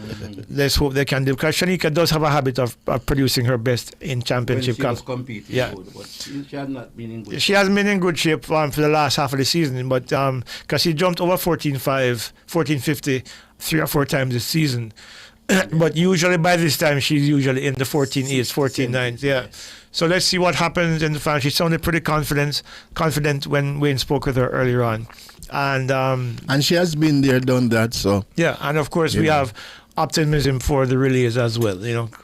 let's hope they can do, because Shanika does have a habit of producing her best in championship. When she was competing, yeah. but she has not been in good She hasn't been in good shape for the last half of the season, but because she jumped over 14.5, 14.50 3 or 4 times this season. But usually by this time, she's usually in the 14.8s, 14.9s. Yeah. So let's see what happens in the final. She sounded pretty confident when Wayne spoke with her earlier on. And she has been there, done that. So yeah, and of course we have optimism for the relays as well.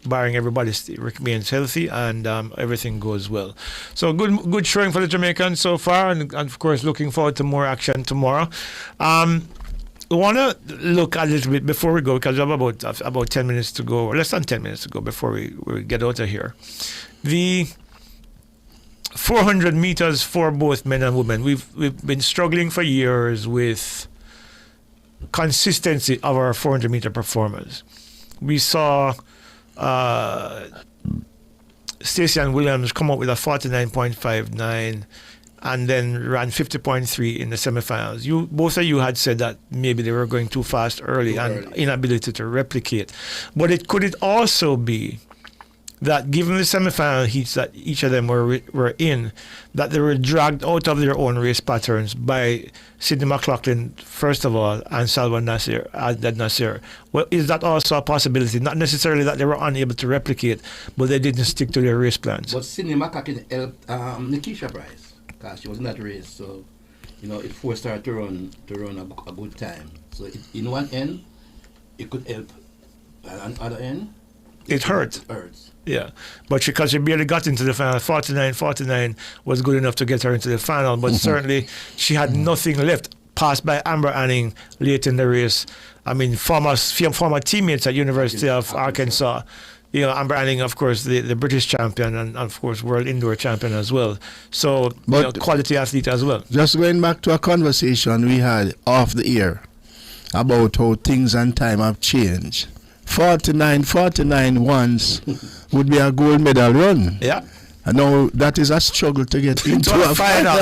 Barring everybody remains healthy and everything goes well. So good showing for the Jamaicans so far, and of course looking forward to more action tomorrow. I want to look a little bit before we go, because we have about 10 minutes to go, or less than 10 minutes to go before we get out of here. The 400 meters for both men and women. We've been struggling for years with consistency of our 400 meter performers. We saw Stacey Ann Williams come up with a 49.59 and then ran 50.3 in the semifinals. Both of you had said that maybe they were going too fast early and inability to replicate. But could it also be that given the semifinal heats that each of them were in, that they were dragged out of their own race patterns by Sidney McLaughlin, first of all, and Salwa Nasir? Well, is that also a possibility? Not necessarily that they were unable to replicate, but they didn't stick to their race plans. But Sidney McLaughlin helped Nikisha Price, because she was in that race, so it forced her to run a good time. So in one end, it could help, and on the other end, it hurt. It hurts. Yeah, but because she barely got into the final, 49 was good enough to get her into the final, but certainly she had nothing left. Passed by Amber Anning late in the race. I mean, former teammates at University of Arkansas. Amber Anning, of course, the British champion and, of course, world indoor champion as well. So, quality athlete as well. Just going back to a conversation we had off the air about how things and time have changed. 49 once would be a gold medal run. Yeah. And now that is a struggle to get into a final.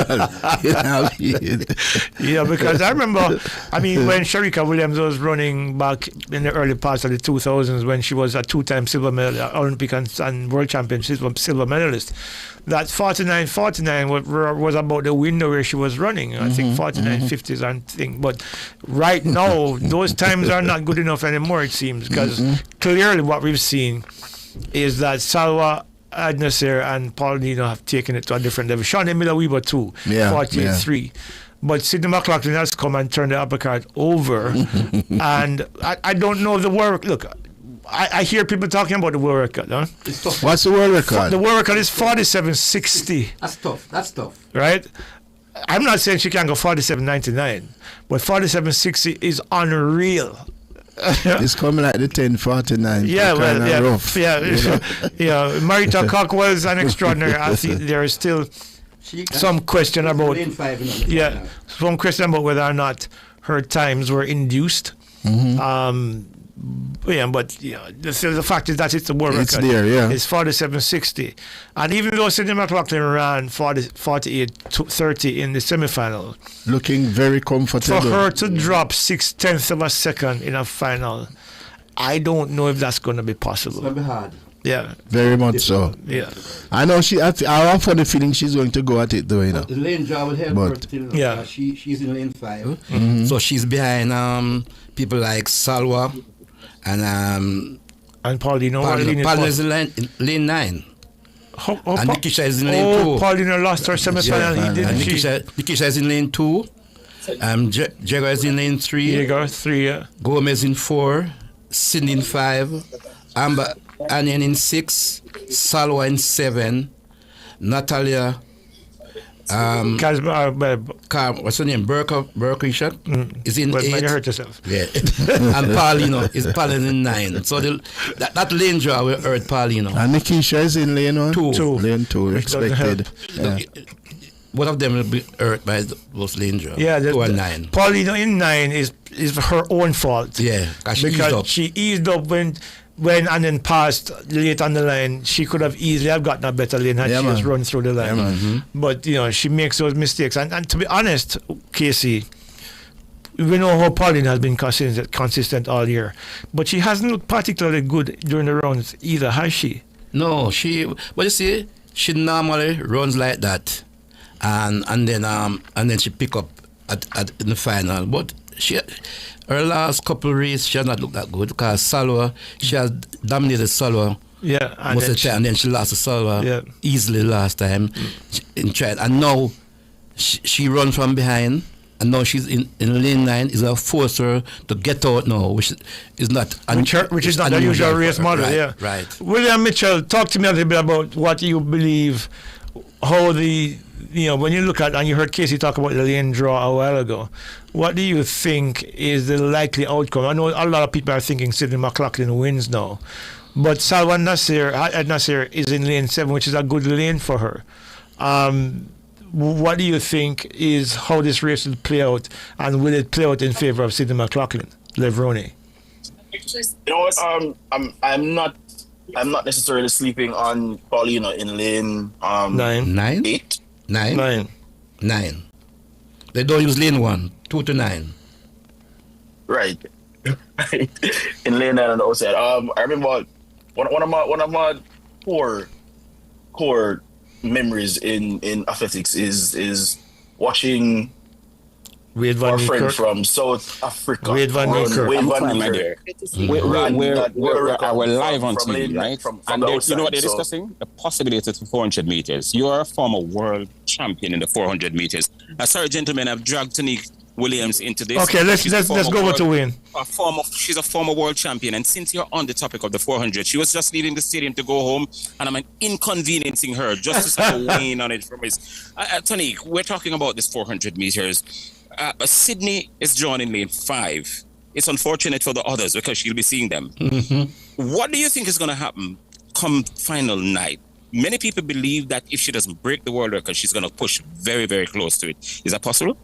Because I remember, when Sharika Williams was running back in the early parts of the 2000s, when she was a 2-time silver medal, Olympic and world champion silver medalist, that 49 was about the window where she was running. I think 49.50s and thing. But right now, those times are not good enough anymore, it seems, because clearly what we've seen is that Salwa Nasir and Paul Nino have taken it to a different level. Shawnee Miller-Weaver too, 48.3. But Sidney McLaughlin has come and turned the uppercut over. And I don't know the world. Look, I hear people talking about the world record. Huh? What's the world record? The world record is 47.60. That's tough. Right? I'm not saying she can go 47.99, but 47.60 is unreal. It's coming like the 10:49. Yeah, well, yeah, rough, yeah, you know? yeah. Marita Cock was an extraordinary athlete. There is still some question about, some question about whether or not her times were induced. Yeah, but the fact is that it's the world It's record. there, yeah. It's 47.60. And even though Sidney McLaughlin ran 48.30 in the semifinal, Looking very comfortable. for her to drop 0.6 of a second in a final, I don't know if that's going to be possible. It's going to be hard. Yeah. Very much so. Yeah. I know I have for the feeling she's going to go at it though, you know. The lane draw will help her till yeah. She's in lane 5. So she's behind people like Salwa and Paulino. Paulino is in lane 9. And Nikisha is in lane 2. Paulino lost her semifinal. And Nikisha is in lane 2. Jagger is in lane 3. Jagger 3, yeah. Gomez in 4. Cindy in 5. Amber Anian in 6. Salwa in 7. Natalia. What's her name? Burkisha is in 8. You hurt yourself. Yeah. And Paulino is in 9. So that lane draw will hurt Paulino. And Nikisha is in lane 1? 2. Lane 2, expected. Yeah. Both of them will be hurt by those lane draw. Yeah, 2 and 9. Paulino in 9 is her own fault. Yeah, because she eased up when and then passed late on the line. She could have easily have gotten a better lane had she just run through the line. But she makes those mistakes. And to be honest, Casey, we know how Pauline has been consistent all year, but she hasn't looked particularly good during the rounds either, has she? No, but you see, she normally runs like that, and then she pick up in the final. But her last couple of races, she has not looked that good because Salwa, she has dominated Salwa. Yeah, most of the time, and then she lost to Salwa easily last time. And now she runs from behind, and now she's in lane 9. Is a force her to get out now, which is not which is not the usual race model. Right, yeah, right. William Mitchell, talk to me a little bit about what you believe, how when you look at, and you heard Casey talk about the lane draw a while ago, what do you think is the likely outcome? I know a lot of people are thinking Sidney McLaughlin wins now, but Salwa Nasir is in lane 7, which is a good lane for her. What do you think is how this race will play out, and will it play out in favor of Sidney McLaughlin, Levrone? You know what? I'm not necessarily sleeping on Paulino in lane 9. 8. 9. They don't use lane 1, 2 to 9. Right. In lane 9 on the outside. I remember one of my core memories in athletics is watching our friend from South Africa. Wade Van Niekerk. We're live on TV, right? And you know what they're discussing? The possibilities for 400 meters. You are a former world champion in the 400 meters. Sorry, gentlemen, I've dragged Tanique Williams into this. Okay, let's go over to Wayne. She's a former world champion, and since you're on the topic of the 400, she was just leaving the stadium to go home, and I'm inconveniencing her just to set a Wayne on it from his. Tanique, we're talking about this 400 meters. Sydney is drawn in lane 5. It's unfortunate for the others because she'll be seeing them. What do you think is going to happen come final night? Many people believe that if she doesn't break the world record, she's going to push very, very close to it. Is that possible?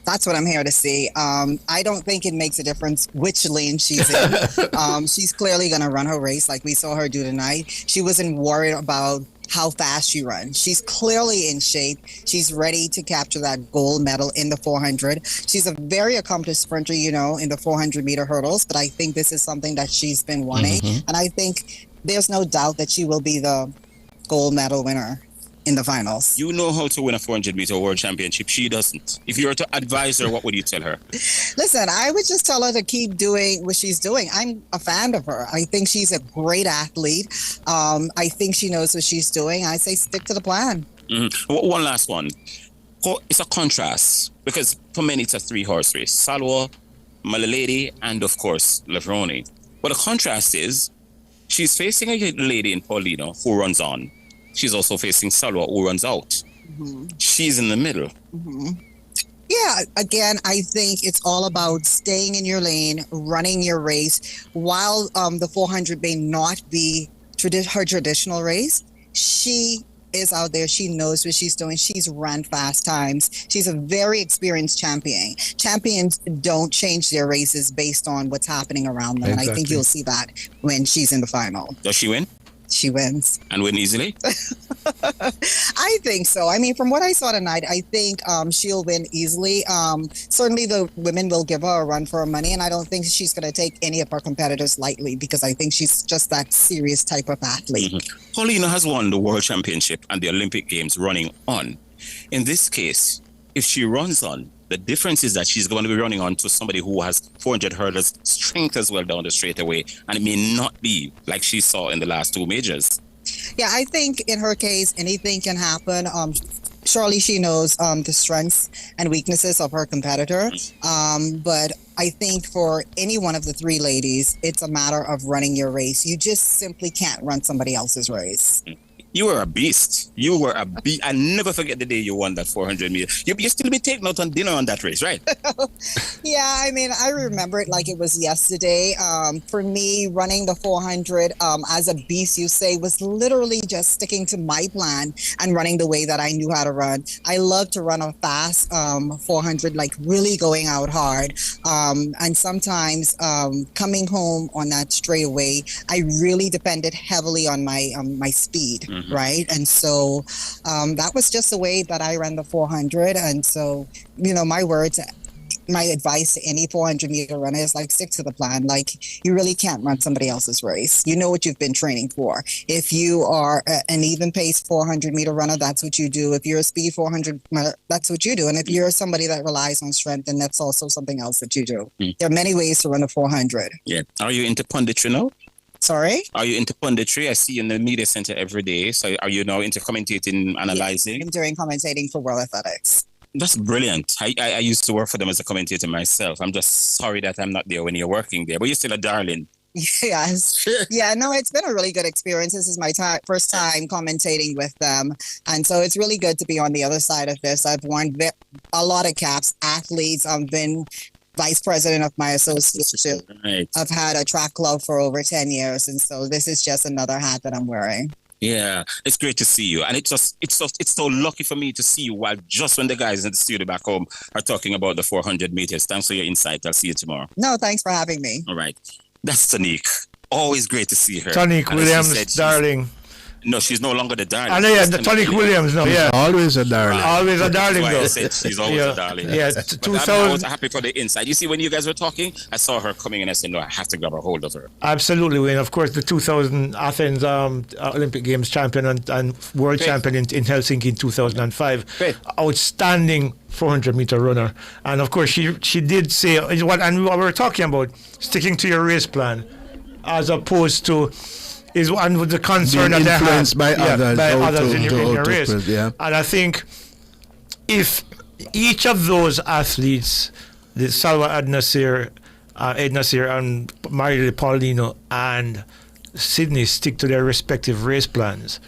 That's what I'm here to see. I don't think it makes a difference which lane she's in. She's clearly going to run her race like we saw her do tonight. She wasn't worried about how fast she runs. She's clearly in shape. She's ready to capture that gold medal in the 400. She's a very accomplished sprinter, in the 400 meter hurdles, but I think this is something that she's been wanting. And I think there's no doubt that she will be the gold medal winner in the finals. You know how to win a 400 meter world championship. She doesn't. If you were to advise her, what would you tell her? Listen, I would just tell her to keep doing what she's doing. I'm a fan of her. I think she's a great athlete. I think she knows what she's doing. I say stick to the plan. One last one. It's a contrast because for many it's a 3-horse race. Salwa, Malalady, and of course Levrone. But the contrast is she's facing a lady in Paulino who runs on. She's also facing Salwa, who runs out. She's in the middle. Yeah, Yeah, again, I think it's all about staying in your lane, running your race. While the 400 may not be her traditional race, she is out there. She knows what she's doing. She's run fast times. She's a very experienced champion. Champions don't change their races based on what's happening around them. And I think you'll see that when she's in the final. Does she win? She wins. And win easily? I think so. I mean, from what I saw tonight, I think she'll win easily. Certainly the women will give her a run for her money, and I don't think she's going to take any of her competitors lightly because I think she's just that serious type of athlete. Mm-hmm. Paulina has won the World Championship and the Olympic Games running on. In this case, if she runs on, the difference is that she's going to be running on to somebody who has 400 hurdles strength as well down the straightaway, and it may not be like she saw in the last two majors. Yeah, I think in her case, anything can happen. Surely she knows the strengths and weaknesses of her competitor. But I think for any one of the three ladies, it's a matter of running your race. You just simply can't run somebody else's race. You were a beast. You were a beast. I never forget the day you won that 400 meters. You still be taking out on dinner on that race, right? Yeah, I mean, I remember it like it was yesterday. For me, running the 400 as a beast, you say, was literally just sticking to my plan and running the way that I knew how to run. I love to run a fast 400, like really going out hard. And sometimes coming home on that straightaway, I really depended heavily on my speed. Right. And so that was just the way that I ran the 400. And so, you know, my advice to any 400 meter runner is like stick to the plan. Like you really can't run somebody else's race. You know what you've been training for. If you are an even pace 400 meter runner, that's what you do. If you're a speed 400, that's what you do. And if you're somebody that relies on strength, then that's also something else that you do. There are many ways to run a 400. Yeah. Are you into punditry now? Sorry? Are you into punditry? I see you in the media center every day. So are you now into commentating, analyzing? Yeah, I'm doing commentating for World Athletics. That's brilliant. I used to work for them as a commentator myself. I'm just sorry that I'm not there when you're working there, but you're still a darling. Yes. Yeah, no, it's been a really good experience. This is my first time commentating with them. And so it's really good to be on the other side of this. I've worn a lot of caps, athletes. I've been vice president of my association. Right. I've had a track club for over 10 years. And so this is just another hat that I'm wearing. Yeah, it's great to see you. And it's so lucky for me to see you while just when the guys in the studio back home are talking about the 400 meters. Thanks for your insight. I'll see you tomorrow. No, thanks for having me. All right. That's Tanique. Always great to see her. Tanique Williams, darling. No, she's no longer the darling. I know, yeah, the Tanique Williams, no, yeah. Always a darling. Right. Always a darling, That's why though. I said she's always a darling. Yeah, I was happy for the insight. You see, when you guys were talking, I saw her coming and I said, no, I have to grab a hold of her. Absolutely, Wayne. Of course, the 2000 Athens Olympic Games champion and world champion in Helsinki in 2005. Great. Outstanding 400-meter runner. And, of course, she did say, and what we were talking about, sticking to your race plan, as opposed to is one with the concern that they have influenced by others in your race. And I think if each of those athletes, the Salwa Ed Nasir and Marile Paulino and Sydney, stick to their respective race plans,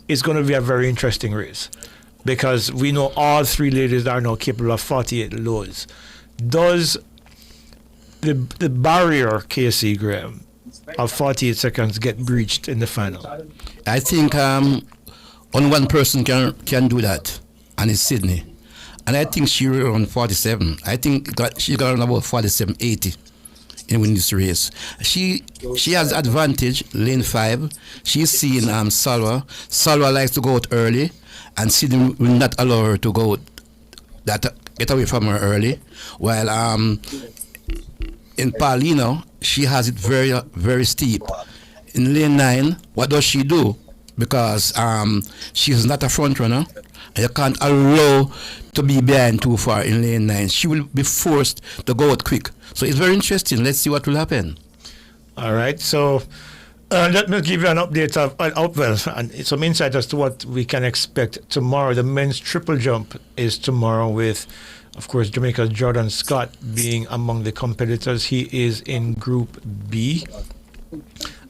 it's going to be a very interesting race because we know all three ladies are now capable of 48 lows. Does the barrier, Casey Graham, of 48 seconds get breached in the final? I think only one person can do that, and it's Sydney. And I think she ran on 47. I think she got on about 47.80 in winning this race. She has advantage, lane 5. She's seeing Salwa. Salwa likes to go out early, and Sydney will not allow her to get away from her early. While in Paulino, she has it very, very steep. In lane 9, what does she do? Because she's not a front runner. You can't allow to be behind too far in lane 9. She will be forced to go out quick. So it's very interesting. Let's see what will happen. All right. So let me give you an update and some insight as to what we can expect tomorrow. The men's triple jump is tomorrow with, of course, Jamaica's Jordan Scott being among the competitors. He is in Group B.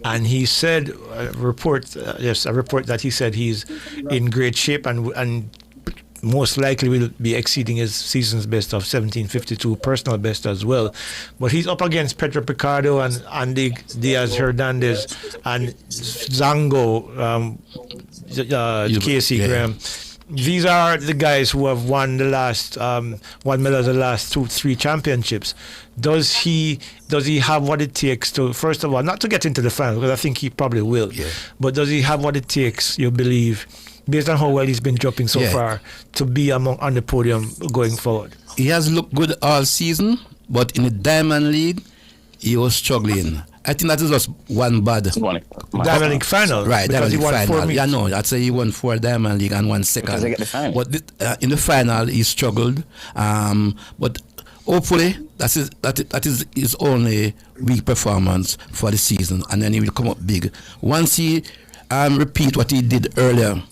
And he said, a report that he said he's in great shape and most likely will be exceeding his season's best of 17:52 personal best as well. But he's up against Pedro Picardo and Andy Diaz Hernandez and Zango, Casey Graham. These are the guys who have won the last won medals the last 2-3 championships. Does he have what it takes to, first of all, not to get into the final, because I think he probably will, but does he have what it takes, you believe, based on how well he's been jumping so far, to be on the podium going forward? He has looked good all season, but in the Diamond League, he was struggling. I think that is just one bad Diamond League final, right? Because Diamond he League won final. 4 meets. Yeah, no, I'd say he won 4 Diamond League and 1 second. Because they get the final. But in the final, he struggled. But hopefully, that is his only weak performance for the season, and then he will come up big. Once he repeat what he did earlier,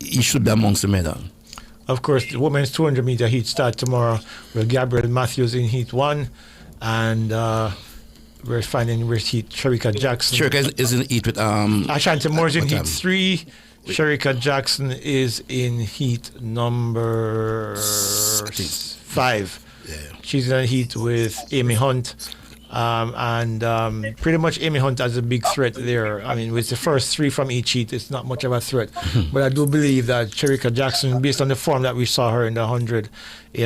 he should be amongst the medal. Of course, the women's 200 meter heat start tomorrow with Gabrielle Matthews in heat 1, and we're finding heat Shericka Jackson. Shericka is in heat with Ashanti Moore's in heat 3. Shericka Jackson is in heat number 5. Yeah. She's in a heat with Amy Hunt. Pretty much Amy Hunt has a big threat there. I mean, with the first 3 from each heat, it's not much of a threat. But I do believe that Shericka Jackson, based on the form that we saw her in the 100,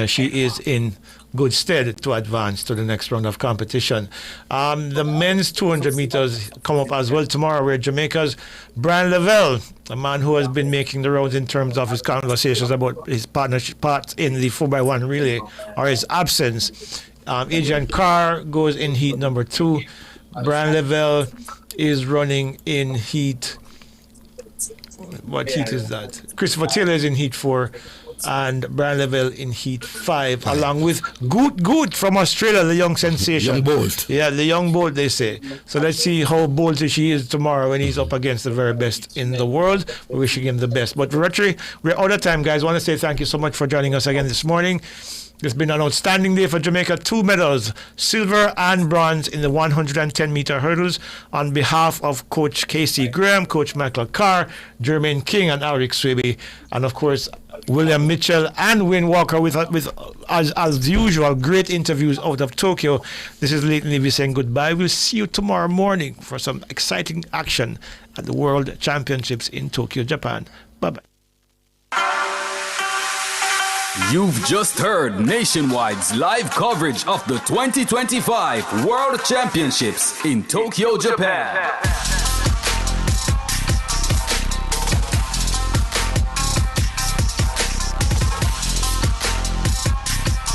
she is in good stead to advance to the next round of competition. The men's 200 meters come up as well tomorrow, where Jamaica's Brian Lavelle, a man who has been making the rounds in terms of his conversations about his partnership parts in the 4x1 relay, or his absence. Adrian Carr goes in heat number 2. Brian Lavelle is running in heat. What heat is that? Christopher Taylor is in heat 4, and Brian Lavelle in heat 5, along with Goot from Australia, the young sensation. Young Bolt. Yeah, the young Bolt, they say. So let's see how bold he is tomorrow when he's up against the very best in the world. We're wishing him the best. But Rotary, we're out of time, guys. I want to say thank you so much for joining us again this morning. It's been an outstanding day for Jamaica. 2 medals, silver and bronze in the 110-meter hurdles. On behalf of Coach Casey Graham, Coach Michael Carr, Jermaine King, and Eric Swaby, and of course William Mitchell and Wayne Walker with as usual, great interviews out of Tokyo. This is Leighton Levy saying goodbye. We'll see you tomorrow morning for some exciting action at the World Championships in Tokyo, Japan. Bye-bye. You've just heard Nationwide's live coverage of the 2025 World Championships in Tokyo, Japan.